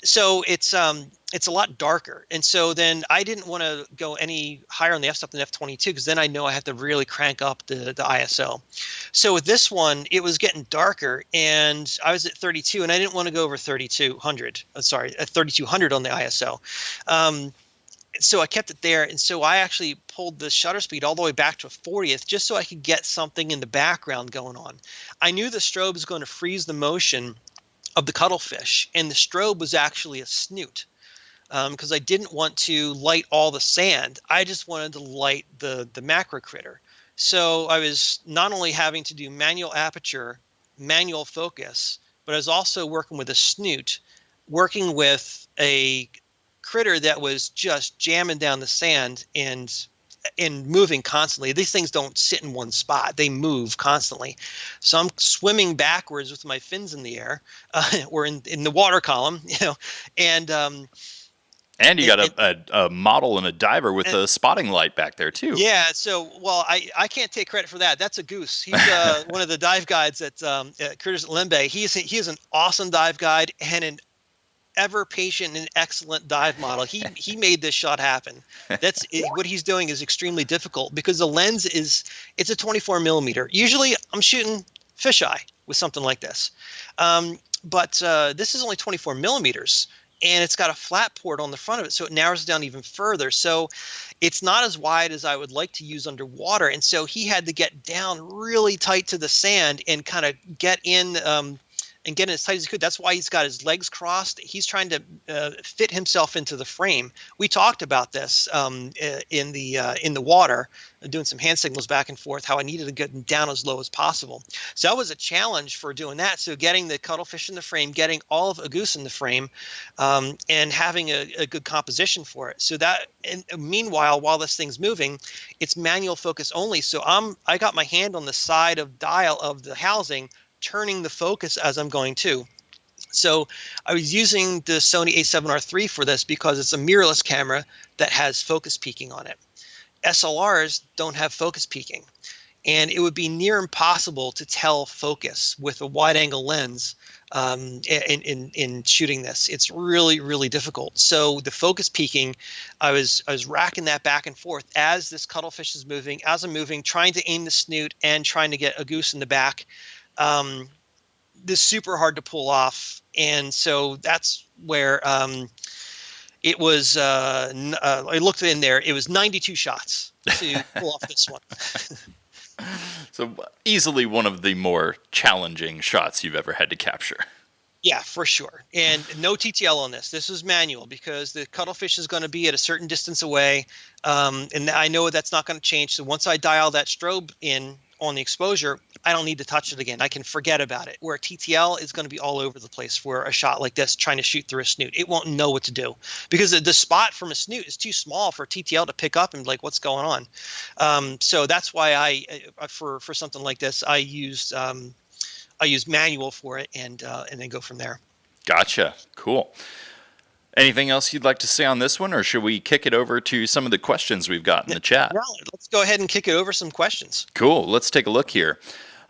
So it's a lot darker. And so then I didn't want to go any higher on the f-stop than f22, because then I know I have to really crank up the ISO. So with this one, it was getting darker, and I was at 32, and I didn't want to go over 3200. At 3200 on the ISO. So I kept it there, and so I actually pulled the shutter speed all the way back to a 40th just so I could get something in the background going on. I knew the strobe was going to freeze the motion of the cuttlefish, and the strobe was actually a snoot, because I didn't want to light all the sand. I just wanted to light the macro critter. So I was not only having to do manual aperture, manual focus, but I was also working with a snoot, working with a critter that was just jamming down the sand and moving constantly. These things don't sit in one spot. They move constantly. So I'm swimming backwards with my fins in the air, or in the water column, and you got a model and a diver with a spotting light back there too. Yeah. So, well, I can't take credit for that. That's a goose. He's one of the dive guides at Critters at Lembe. He is an awesome dive guide and an ever patient and excellent dive model. He made this shot happen. What he's doing is extremely difficult, because the lens it's a 24 millimeter. Usually I'm shooting fisheye with something like this, but this is only 24 millimeters, and it's got a flat port on the front of it, so it narrows it down even further. So it's not as wide as I would like to use underwater, and so he had to get down really tight to the sand and kind of get in and get it as tight as he could. That's why he's got his legs crossed. He's trying to fit himself into the frame. We talked about this in the water, doing some hand signals back and forth, how I needed to get down as low as possible. So that was a challenge for doing that. So getting the cuttlefish in the frame, getting all of a goose in the frame, and having a good composition for it. So that, and meanwhile, while this thing's moving, it's manual focus only. So I got my hand on the side of dial of the housing, turning the focus as I'm going to. So I was using the Sony A7R III for this because it's a mirrorless camera that has focus peaking on it. SLRs don't have focus peaking. and it would be near impossible to tell focus with a wide-angle lens in shooting this. It's really, really difficult. So the focus peaking, I was racking that back and forth as this cuttlefish is moving, as I'm moving, trying to aim the snoot and trying to get a goose in the back. This is super hard to pull off, and so that's where it was. I looked in there; it was 92 shots to pull off this one. So easily one of the more challenging shots you've ever had to capture. Yeah, for sure. And no TTL on this. This is manual because the cuttlefish is going to be at a certain distance away, and I know that's not going to change. So once I dial that strobe in on the exposure, I don't need to touch it again. I can forget about it. Where TTL is going to be all over the place for a shot like this, trying to shoot through a snoot. It won't know what to do because the spot from a snoot is too small for TTL to pick up and be like, what's going on? So that's why I for something like this, I use manual for it and then go from there. Gotcha. Cool. Anything else you'd like to say on this one, or should we kick it over to some of the questions we've got in the chat? No, let's go ahead and kick it over some questions. Cool. Let's take a look here.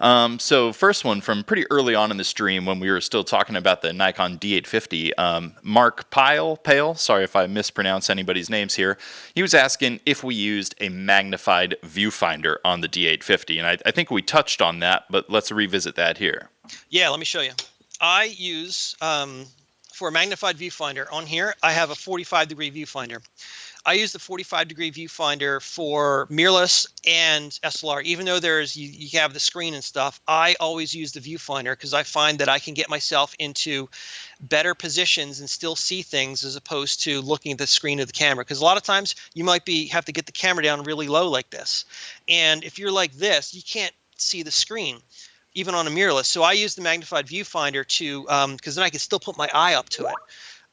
So first one from pretty early on in the stream when we were still talking about the Nikon D850. Mark Pale, sorry if I mispronounce anybody's names here. He was asking if we used a magnified viewfinder on the D850, and I think we touched on that, but let's revisit that here. Yeah, let me show you. I use for a magnified viewfinder on here, I have a 45-degree viewfinder. I use the 45-degree viewfinder for mirrorless and SLR. Even though you have the screen and stuff, I always use the viewfinder because I find that I can get myself into better positions and still see things as opposed to looking at the screen of the camera. Because a lot of times you might have to get the camera down really low like this. And if you're like this, you can't see the screen, even on a mirrorless. So I use the magnified viewfinder to, because then I can still put my eye up to it.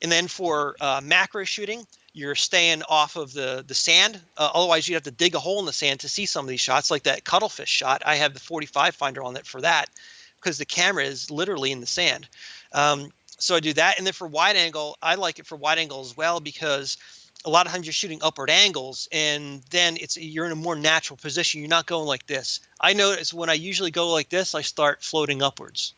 And then for macro shooting, you're staying off of the sand. Otherwise, you'd have to dig a hole in the sand to see some of these shots, like that cuttlefish shot. I have the 45 finder on it for that because the camera is literally in the sand. So I do that. And then for wide angle, I like it for wide angle as well because a lot of times you're shooting upward angles, and then you're in a more natural position. You're not going like this. I notice when I usually go like this, I start floating upwards.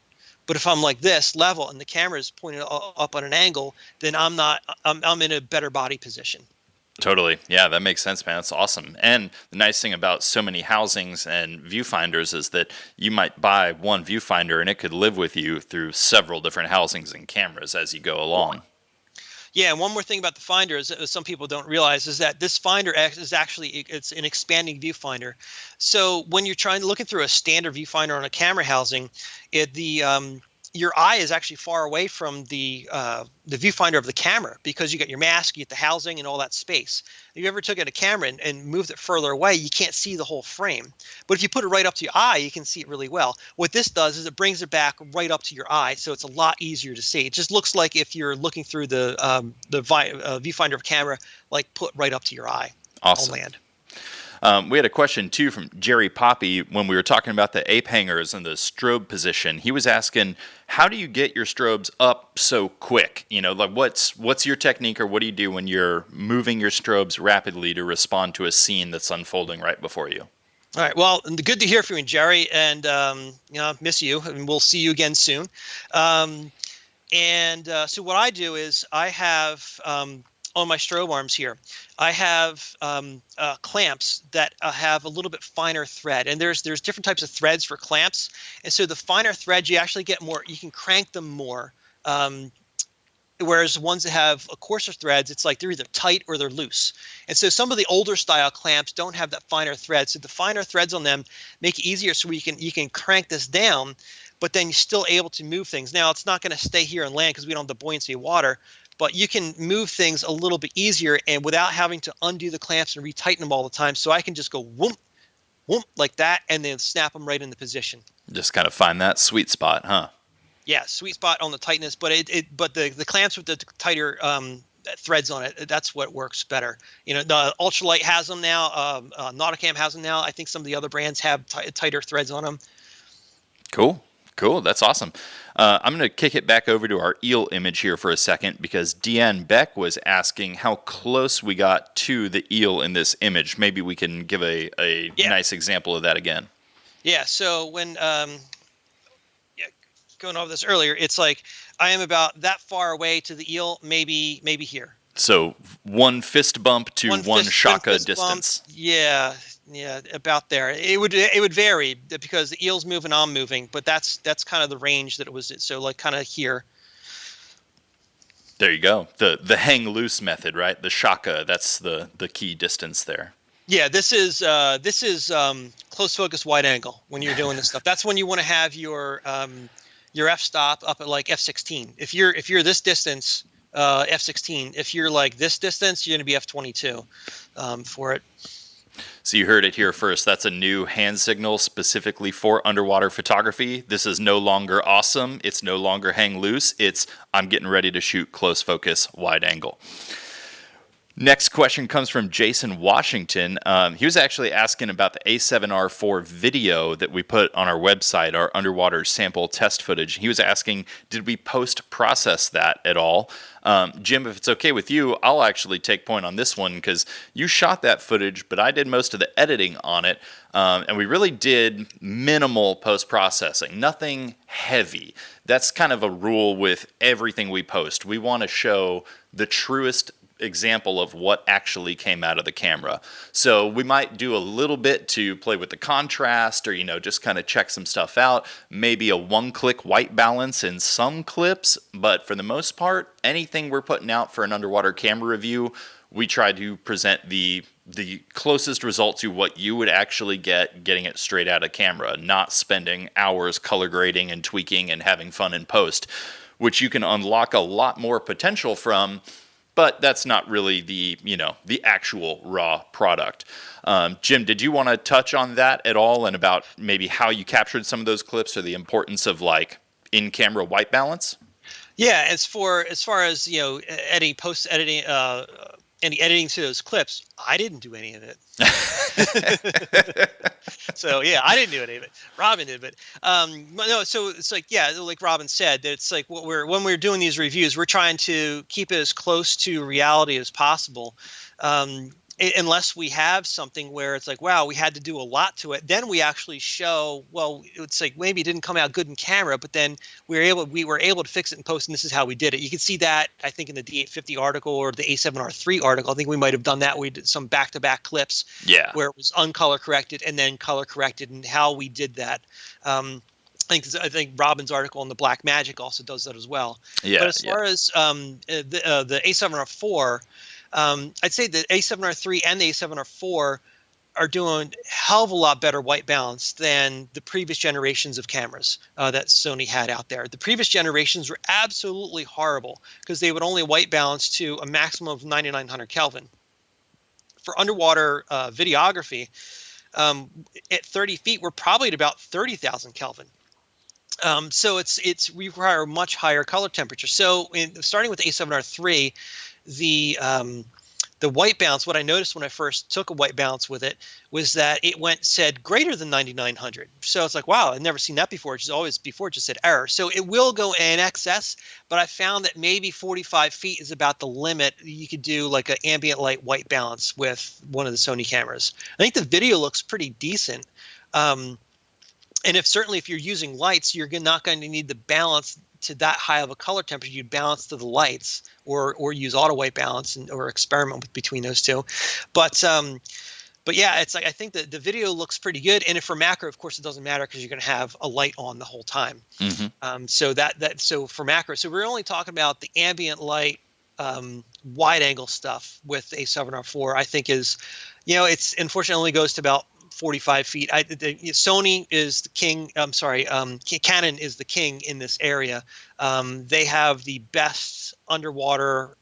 But if I'm like this level and the camera is pointed up on an angle, then I'm in a better body position. Totally. Yeah, that makes sense, man. That's awesome. And the nice thing about so many housings and viewfinders is that you might buy one viewfinder and it could live with you through several different housings and cameras as you go along. Yeah, and one more thing about the finder is that some people don't realize is that this finder is actually it's an expanding viewfinder. So when you're looking through a standard viewfinder on a camera housing, your eye is actually far away from the viewfinder of the camera because you got your mask, you get the housing, and all that space. If you ever took a camera and moved it further away, you can't see the whole frame. But if you put it right up to your eye, you can see it really well. What this does is it brings it back right up to your eye, so it's a lot easier to see. It just looks like if you're looking through the viewfinder of camera, like put right up to your eye. Awesome. On land. We had a question, too, from Jerry Poppy when we were talking about the ape hangers and the strobe position. He was asking, how do you get your strobes up so quick? You know, like what's your technique, or what do you do when you're moving your strobes rapidly to respond to a scene that's unfolding right before you? All right. Well, good to hear from you, Jerry, and miss you, and we'll see you again soon. So what I do is I have on my strobe arms here, I have clamps that have a little bit finer thread, and there's different types of threads for clamps, and so the finer threads you actually get more, you can crank them more, whereas the ones that have a coarser threads, it's like they're either tight or they're loose. And so some of the older style clamps don't have that finer thread, so the finer threads on them make it easier, so you can crank this down, but then you're still able to move things. Now it's not going to stay here and land because we don't have the buoyancy of water, but you can move things a little bit easier and without having to undo the clamps and retighten them all the time. So I can just go whoomp, whoomp like that and then snap them right into position. Just kind of find that sweet spot, huh? Yeah, sweet spot on the tightness, but the clamps with the tighter threads on it, that's what works better. You know, the Ultralight has them now. Nauticam has them now. I think some of the other brands have tighter threads on them. Cool. That's awesome. I'm going to kick it back over to our eel image here for a second because Deanne Beck was asking how close we got to the eel in this image. Maybe we can give a nice example of that again. Yeah. So when yeah, going over this earlier, it's like I am about that far away to the eel, maybe here. So one fist bump to one One shaka fist bump. distance. Yeah, about there. It would vary because the eel's moving, I'm moving, but that's kind of the range that it was. So like kind of here. There you go. The hang loose method, right? The shaka, that's the key distance there. Yeah, this is close focus wide angle when you're doing this stuff. That's when you want to have your f-stop up at like f16. If you're this distance, f16. If you're like this distance, you're going to be f22 for it. So you heard it here first. That's a new hand signal specifically for underwater photography. This is no longer awesome. It's no longer hang loose. It's I'm getting ready to shoot close focus wide angle. Next question comes from Jason Washington. He was actually asking about the A7R IV video that we put on our website, our underwater sample test footage. He was asking, did we post-process that at all? Jim, if it's okay with you, I'll actually take point on this one because you shot that footage, but I did most of the editing on it. And we really did minimal post-processing, nothing heavy. That's kind of a rule with everything we post. We want to show the truest example of what actually came out of the camera. So we might do a little bit to play with the contrast or, just kind of check some stuff out. Maybe a one-click white balance in some clips, but for the most part, anything we're putting out for an underwater camera review, we try to present the closest result to what you would actually get getting it straight out of camera, not spending hours color grading and tweaking and having fun in post, which you can unlock a lot more potential from. But that's not really the actual raw product. Jim, did you want to touch on that at all and about maybe how you captured some of those clips or the importance of like in-camera white balance? Yeah, as far as any post editing, any editing to those clips, I didn't do any of it. So yeah, I didn't do any of it. Robin did, but no. So it's like like Robin said, that it's like when we're doing these reviews, we're trying to keep it as close to reality as possible. Unless we have something where it's like, wow, we had to do a lot to it, then we actually show, well, it's like maybe it didn't come out good in camera, but then we were able to fix it in post, and this is how we did it. You can see that, I think, in the D850 article or the A7R III article. I think we might have done that. We did some back-to-back clips where it was uncolor corrected and then color corrected, and how we did that. I think Robin's article on the Black Magic also does that as well. Yeah. But as far as the A7R IV, I'd say the A7R III and the A7R IV are doing a hell of a lot better white balance than the previous generations of cameras that Sony had out there. The previous generations were absolutely horrible because they would only white balance to a maximum of 9900 Kelvin. For underwater videography, at 30 feet, we're probably at about 30,000 Kelvin. So we require a much higher color temperature. So starting with the A7R III, the white balance, what I noticed when I first took a white balance with it was that it said greater than 9900. So it's like, wow, I've never seen that before. It's always before it just said error. So it will go in excess, but I found that maybe 45 feet is about the limit. You could do like an ambient light white balance with one of the Sony cameras. I think the video looks pretty decent. And certainly if you're using lights, you're not going to need the balance to that high of a color temperature. You'd balance to the lights or use auto white balance or experiment between those two. But yeah, it's like I think that the video looks pretty good. And if for macro, of course, it doesn't matter because you're going to have a light on the whole time. Mm-hmm. So for macro, so we're only talking about the ambient light wide angle stuff with A7R IV. I think is, it's unfortunately only goes to about 45 feet. Sony is the king. I'm sorry. Canon is the king in this area. They have the best underwater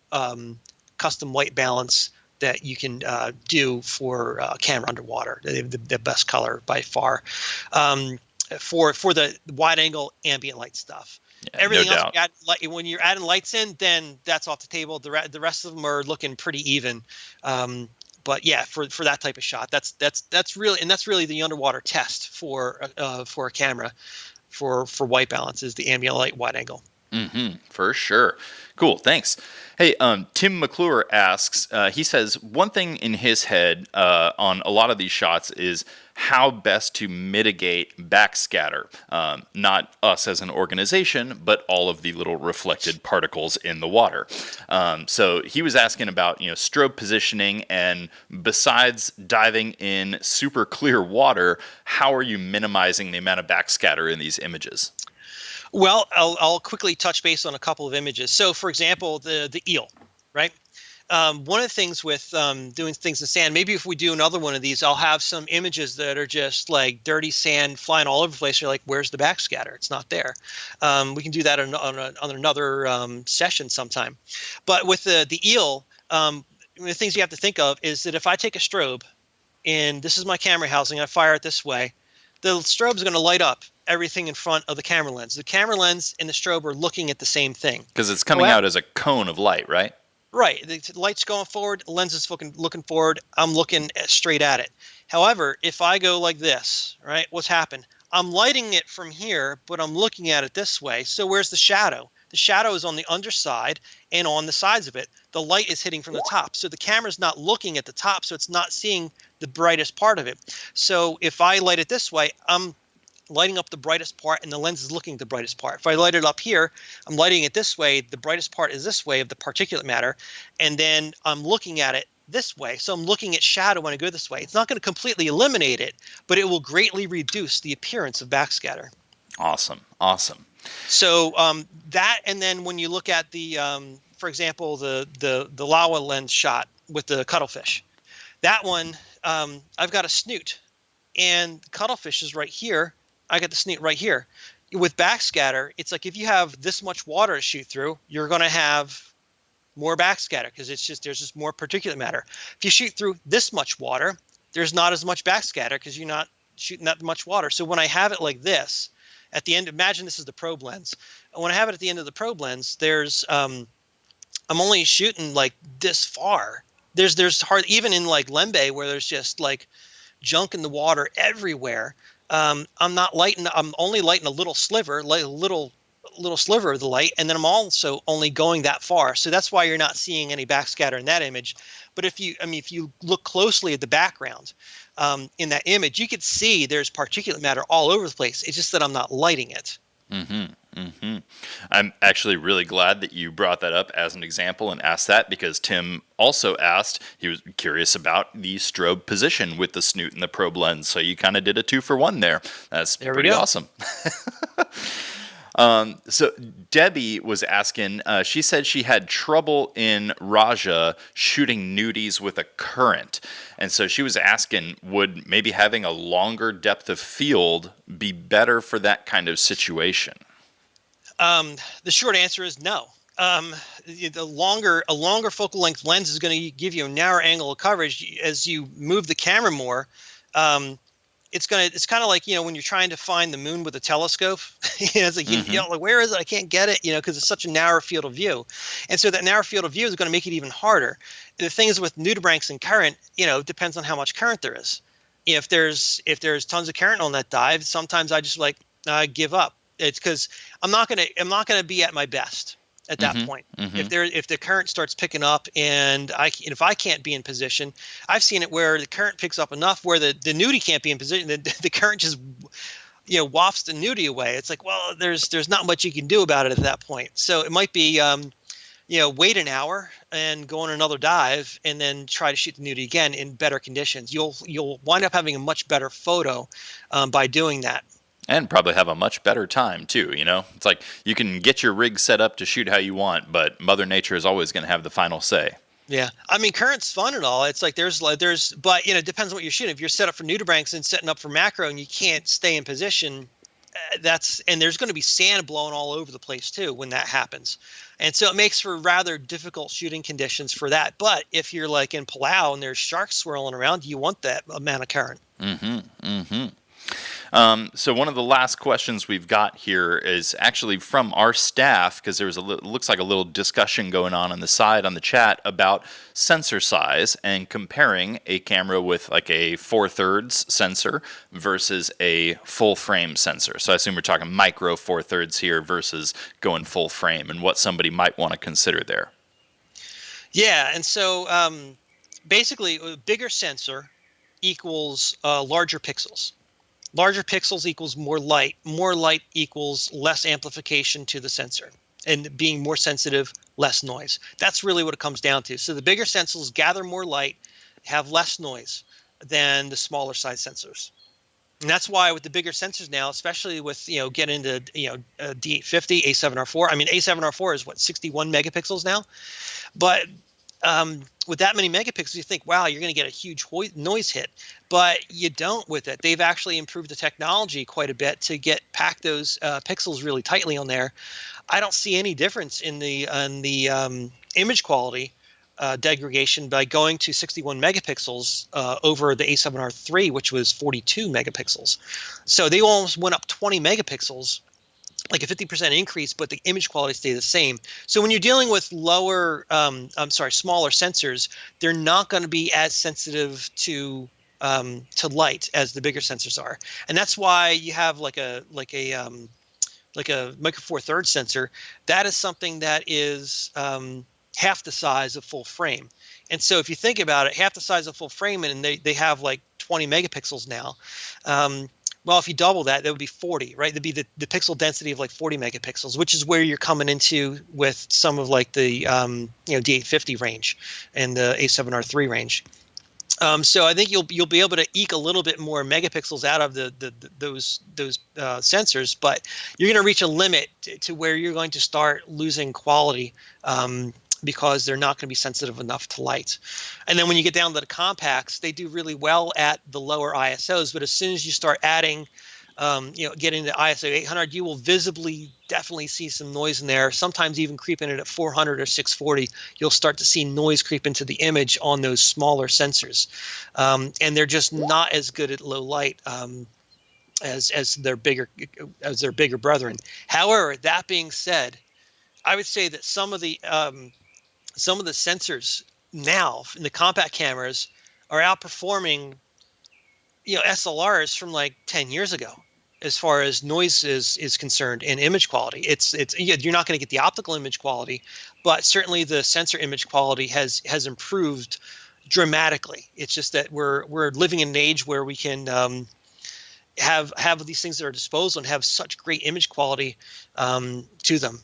custom white balance that you can do for camera underwater. They have the best color by far for the wide angle ambient light stuff. Yeah, everything else, when you're adding lights in, then that's off the table. The rest of them are looking pretty even. But yeah, for that type of shot, that's really the underwater test for a camera for white balance is the ambient light wide angle. Mm-hmm, for sure. Cool. Thanks. Hey, Tim McClure asks, he says, one thing in his head on a lot of these shots is how best to mitigate backscatter. Not us as an organization, but all of the little reflected particles in the water. So he was asking about, strobe positioning, and besides diving in super clear water, how are you minimizing the amount of backscatter in these images? Well, I'll quickly touch base on a couple of images. So, for example, the eel, right? One of the things with doing things in sand, maybe if we do another one of these, I'll have some images that are just like dirty sand flying all over the place. You're like, where's the backscatter? It's not there. We can do that on another session sometime. But with the eel, the things you have to think of is that if I take a strobe, and this is my camera housing, I fire it this way, the strobe is going to light up everything in front of the camera lens. The camera lens and the strobe are looking at the same thing. Because it's coming out as a cone of light, right? Right. The light's going forward, the lens is looking forward, I'm looking straight at it. However, if I go like this, right, what's happened? I'm lighting it from here, but I'm looking at it this way. So where's the shadow? The shadow is on the underside and on the sides of it. The light is hitting from the top. So the camera's not looking at the top, so it's not seeing the brightest part of it. So if I light it this way, I'm lighting up the brightest part, and the lens is looking at the brightest part. If I light it up here, I'm lighting it this way. The brightest part is this way of the particulate matter, and then I'm looking at it this way. So I'm looking at shadow when I go this way. It's not going to completely eliminate it, but it will greatly reduce the appearance of backscatter. Awesome. Awesome. So that, and then when you look at the, for example, the Laowa lens shot with the cuttlefish, that one, I've got a snoot, and cuttlefish is right here. I got the snoot right here. With backscatter, it's like if you have this much water to shoot through, you're going to have more backscatter because there's just more particulate matter. If you shoot through this much water, there's not as much backscatter because you're not shooting that much water. So when I have it like this, at the end, imagine this is the probe lens. And when I have it at the end of the probe lens, there's I'm only shooting like this far. There's hard, even in like Lembe where there's just like junk in the water everywhere. I'm only lighting a little sliver, like a little sliver of the light, and then I'm also only going that far. So that's why you're not seeing any backscatter in that image. But if you look closely at the background in that image, you could see there's particulate matter all over the place. It's just that I'm not lighting it. Mm-hmm. Mm-hmm. I'm actually really glad that you brought that up as an example and asked that, because Tim also asked, he was curious about the strobe position with the snoot and the probe lens. So you kind of did a 2-for-1 there. That's pretty awesome. So Debbie was asking, she said she had trouble in Raja shooting nudies with a current. And so she was asking, would maybe having a longer depth of field be better for that kind of situation? The short answer is no. A longer focal length lens is going to give you a narrow angle of coverage. As you move the camera more, it's kind of like, when you're trying to find the moon with a telescope. It's like, like, where is it? I can't get it, because it's such a narrow field of view. And so that narrow field of view is going to make it even harder. The thing is with nudibranchs and current, it depends on how much current there is. If there's tons of current on that dive, sometimes I just give up. It's because I'm not gonna be at my best at that point. If the current starts picking up and if I can't be in position, I've seen it where the current picks up enough where the nudie can't be in position. The current just wafts the nudie away. It's like, well, there's not much you can do about it at that point. So it might be wait an hour and go on another dive and then try to shoot the nudie again in better conditions. You'll wind up having a much better photo by doing that. And probably have a much better time, too, It's like you can get your rig set up to shoot how you want, but Mother Nature is always going to have the final say. Yeah. Current's fun and all. It's like but it depends on what you're shooting. If you're set up for nudibranchs and setting up for macro and you can't stay in position, and there's going to be sand blowing all over the place, too, when that happens. And so it makes for rather difficult shooting conditions for that. But if you're like in Palau and there's sharks swirling around, you want that amount of current. So one of the last questions we've got here is actually from our staff, because there was looks like a little discussion going on the side on the chat about sensor size and comparing a camera with like a 4/3 sensor versus a full frame sensor. So I assume we're talking micro 4/3 here versus going full frame, and what somebody might want to consider there. Yeah, and so basically a bigger sensor equals larger pixels. Larger pixels equals more light. More light equals less amplification to the sensor. And being more sensitive, less noise. That's really what it comes down to. So the bigger sensors gather more light, have less noise than the smaller size sensors. And that's why with the bigger sensors now, especially with, getting into, D850, A7R IV. I mean, A7R IV is what, 61 megapixels now? But with that many megapixels, you think, wow, you're going to get a huge noise hit. But you don't with it. They've actually improved the technology quite a bit to pack those pixels really tightly on there. I don't see any difference in the image quality degradation by going to 61 megapixels over the A7R III, which was 42 megapixels. So they almost went up 20 megapixels, like a 50% increase, but the image quality stayed the same. So when you're dealing with smaller sensors, they're not going to be as sensitive to light as the bigger sensors are, and that's why you have like a Micro Four Thirds sensor. That is something that is half the size of full frame. And so if you think about it, half the size of full frame, and they have like 20 megapixels now. Well, if you double that, that would be 40, right? That'd be the pixel density of like 40 megapixels, which is where you're coming into with some of like the D850 range and the A7R III range. So I think you'll be able to eke a little bit more megapixels out of those sensors, but you're going to reach a limit to where you're going to start losing quality because they're not going to be sensitive enough to light. And then when you get down to the compacts, they do really well at the lower ISOs, but as soon as you start adding, getting to ISO 800, you will definitely see some noise in there. Sometimes even creeping it at 400 or 640, you'll start to see noise creep into the image on those smaller sensors, and they're just not as good at low light as their bigger brethren. However, that being said, I would say that some of the sensors now in the compact cameras are outperforming SLRs from like 10 years ago as far as noise is concerned and image quality. You're not going to get the optical image quality, but certainly the sensor image quality has improved dramatically. It's just that we're living in an age where we can have these things at our disposal and have such great image quality to them.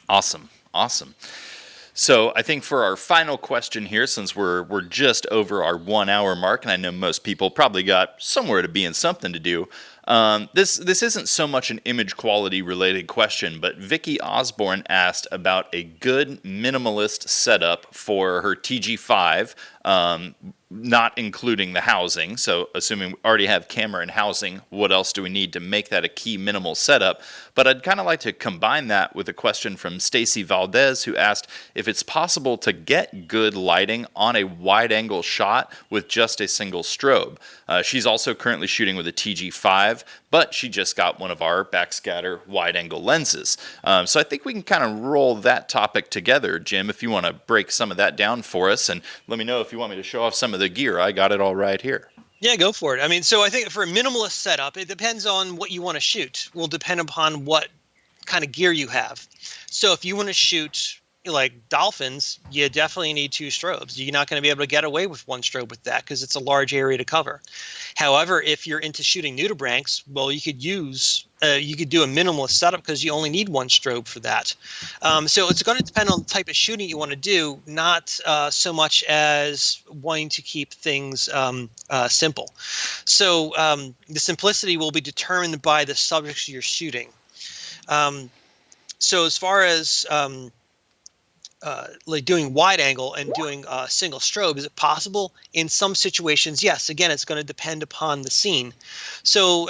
Awesome. So I think for our final question here, since we're just over our 1 hour mark, and I know most people probably got somewhere to be and something to do, this isn't so much an image quality related question, but Vicky Osborne asked about a good minimalist setup for her TG5, not including the housing. So assuming we already have camera and housing, what else do we need to make that a key minimal setup? But I'd kind of like to combine that with a question from Stacy Valdez, who asked if it's possible to get good lighting on a wide angle shot with just a single strobe. She's also currently shooting with a TG5, but she just got one of our Backscatter wide angle lenses. So I think we can kind of roll that topic together, Jim, if you want to break some of that down for us, and let me know if you want me to show off some of the gear. I got it all right here. Yeah, go for it. I mean, so I think for a minimalist setup, it depends on what you want to shoot. Will depend upon what kind of gear you have. So if you want to shoot like dolphins, you definitely need two strobes. You're not going to be able to get away with one strobe with that because it's a large area to cover. However, if you're into shooting nudibranchs, well, you could do a minimalist setup because you only need one strobe for that. So it's going to depend on the type of shooting you want to do, not so much as wanting to keep things simple. So the simplicity will be determined by the subjects you're shooting. So as far as like doing wide angle and doing single strobe, is it possible? In some situations, yes. Again, it's going to depend upon the scene. So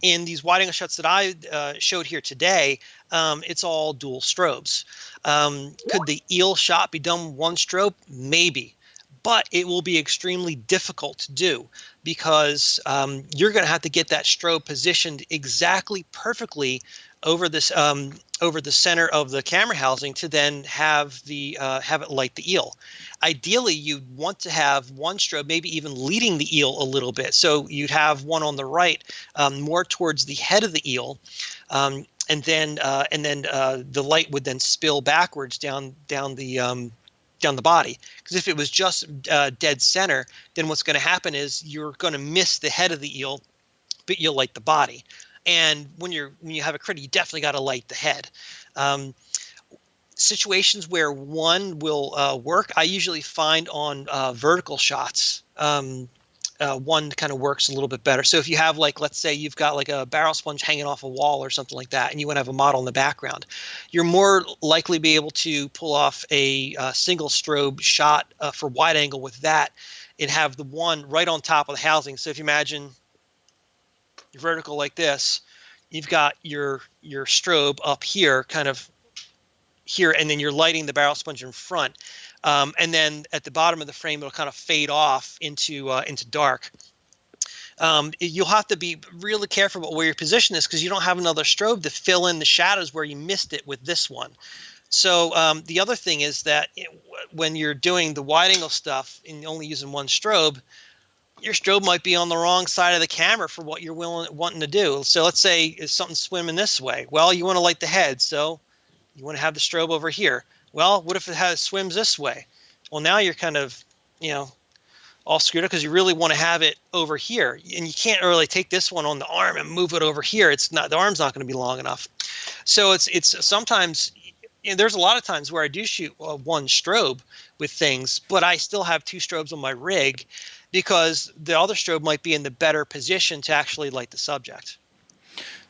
in these wide angle shots that I showed here today, it's all dual strobes. Could the eel shot be done one strobe? Maybe. But it will be extremely difficult to do because you're going to have to get that strobe positioned exactly perfectly over this over the center of the camera housing to then have it light the eel. Ideally, you'd want to have one strobe, maybe even leading the eel a little bit. So you'd have one on the right, more towards the head of the eel, and then the light would then spill backwards down the down the body. Because if it was just dead center, then what's going to happen is you're going to miss the head of the eel, but you'll light the body. And when you have a critter, you definitely got to light the head. Situations where one will work, I usually find on vertical shots. One kind of works a little bit better. So if you have, like, let's say you've got like a barrel sponge hanging off a wall or something like that, and you want to have a model in the background, you're more likely to be able to pull off a single strobe shot for wide angle with that, and have the one right on top of the housing. So if you imagine you're vertical like this, you've got your strobe up here, kind of here, and then you're lighting the barrel sponge in front. And then at the bottom of the frame, it'll kind of fade off into dark. You'll have to be really careful about where your position is, because you don't have another strobe to fill in the shadows where you missed it with this one. So the other thing is that when you're doing the wide angle stuff and only using one strobe, your strobe might be on the wrong side of the camera for what you're wanting to do. So let's say is something swimming this way. Well, you want to light the head, so you want to have the strobe over here. Well, what if it swims this way? Well, now you're kind of, all screwed up, because you really want to have it over here, and you can't really take this one on the arm and move it over here. It's not, the arm's not going to be long enough. So it's sometimes, there's a lot of times where I do shoot one strobe with things, but I still have two strobes on my rig, because the other strobe might be in the better position to actually light the subject.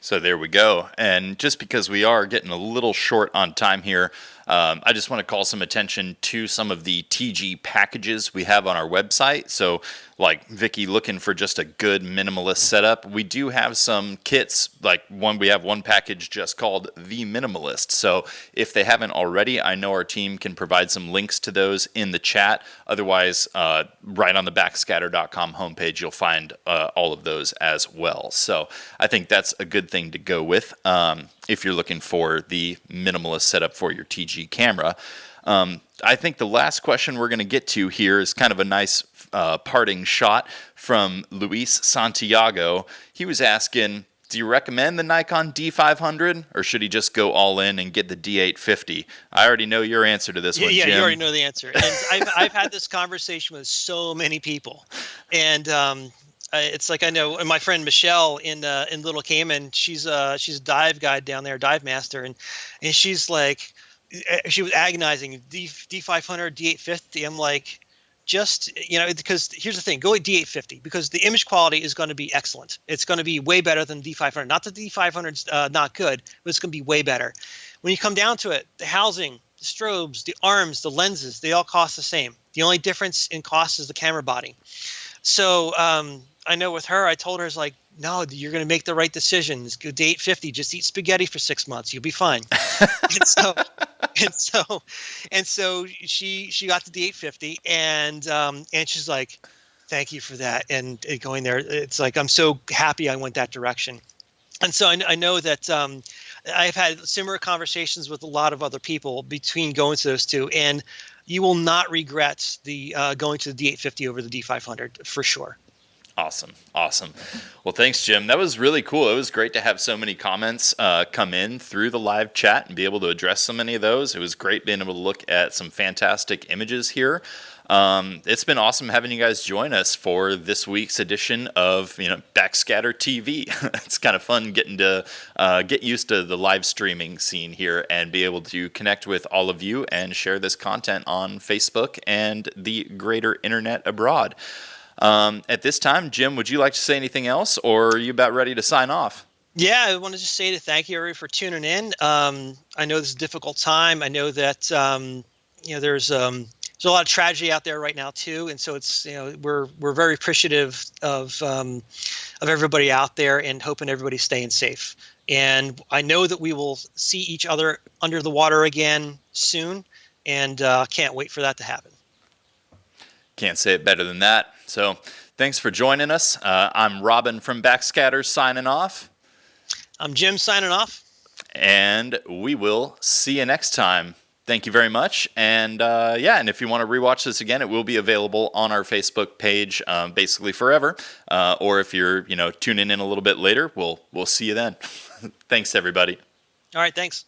So there we go. And just because we are getting a little short on time here, I just want to call some attention to some of the TG packages we have on our website. So like Vicky looking for just a good minimalist setup, we do have some kits, like we have one package just called The Minimalist. So if they haven't already, I know our team can provide some links to those in the chat. Otherwise, right on the backscatter.com homepage, you'll find all of those as well. So I think that's a good thing to go with if you're looking for the minimalist setup for your TG camera. I think the last question we're going to get to here is kind of a nice parting shot from Luis Santiago. He was asking, do you recommend the Nikon D500, or should he just go all in and get the D850? I already know your answer to this one, Jim. Yeah, you already know the answer. And I've had this conversation with so many people, and it's like, I know, and my friend Michelle in Little Cayman, she's a dive guide down there, dive master, and she's like, she was agonizing, D500, D850. I'm like, just, because here's the thing, go with D850, because the image quality is going to be excellent. It's going to be way better than D500. Not that the D500's not good, but it's going to be way better. When you come down to it, the housing, the strobes, the arms, the lenses, they all cost the same. The only difference in cost is the camera body. So I know with her, I told her, it's like, no, you're going to make the right decision. Go D850. Just eat spaghetti for 6 months. You'll be fine. and so she got the D850, and she's like, thank you for that. And going there, it's like, I'm so happy I went that direction. And so I know that I've had similar conversations with a lot of other people between going to those two, and you will not regret the going to the D850 over the D500 for sure. Awesome. Well, thanks, Jim. That was really cool. It was great to have so many comments come in through the live chat and be able to address so many of those. It was great being able to look at some fantastic images here. It's been awesome having you guys join us for this week's edition of Backscatter TV. It's kind of fun getting to get used to the live streaming scene here and be able to connect with all of you and share this content on Facebook and the greater internet abroad. At this time, Jim, would you like to say anything else, or are you about ready to sign off? Yeah, I want to just say thank you, everybody, for tuning in. I know this is a difficult time. I know that there's a lot of tragedy out there right now too, and so it's we're very appreciative of everybody out there, and hoping everybody's staying safe. And I know that we will see each other under the water again soon, and can't wait for that to happen. Can't say it better than that. So thanks for joining us. I'm Robin from Backscatter signing off. I'm Jim signing off. And we will see you next time. Thank you very much. And and if you want to rewatch this again, it will be available on our Facebook page basically forever. Or if you're tuning in a little bit later, we'll see you then. Thanks, everybody. All right, thanks.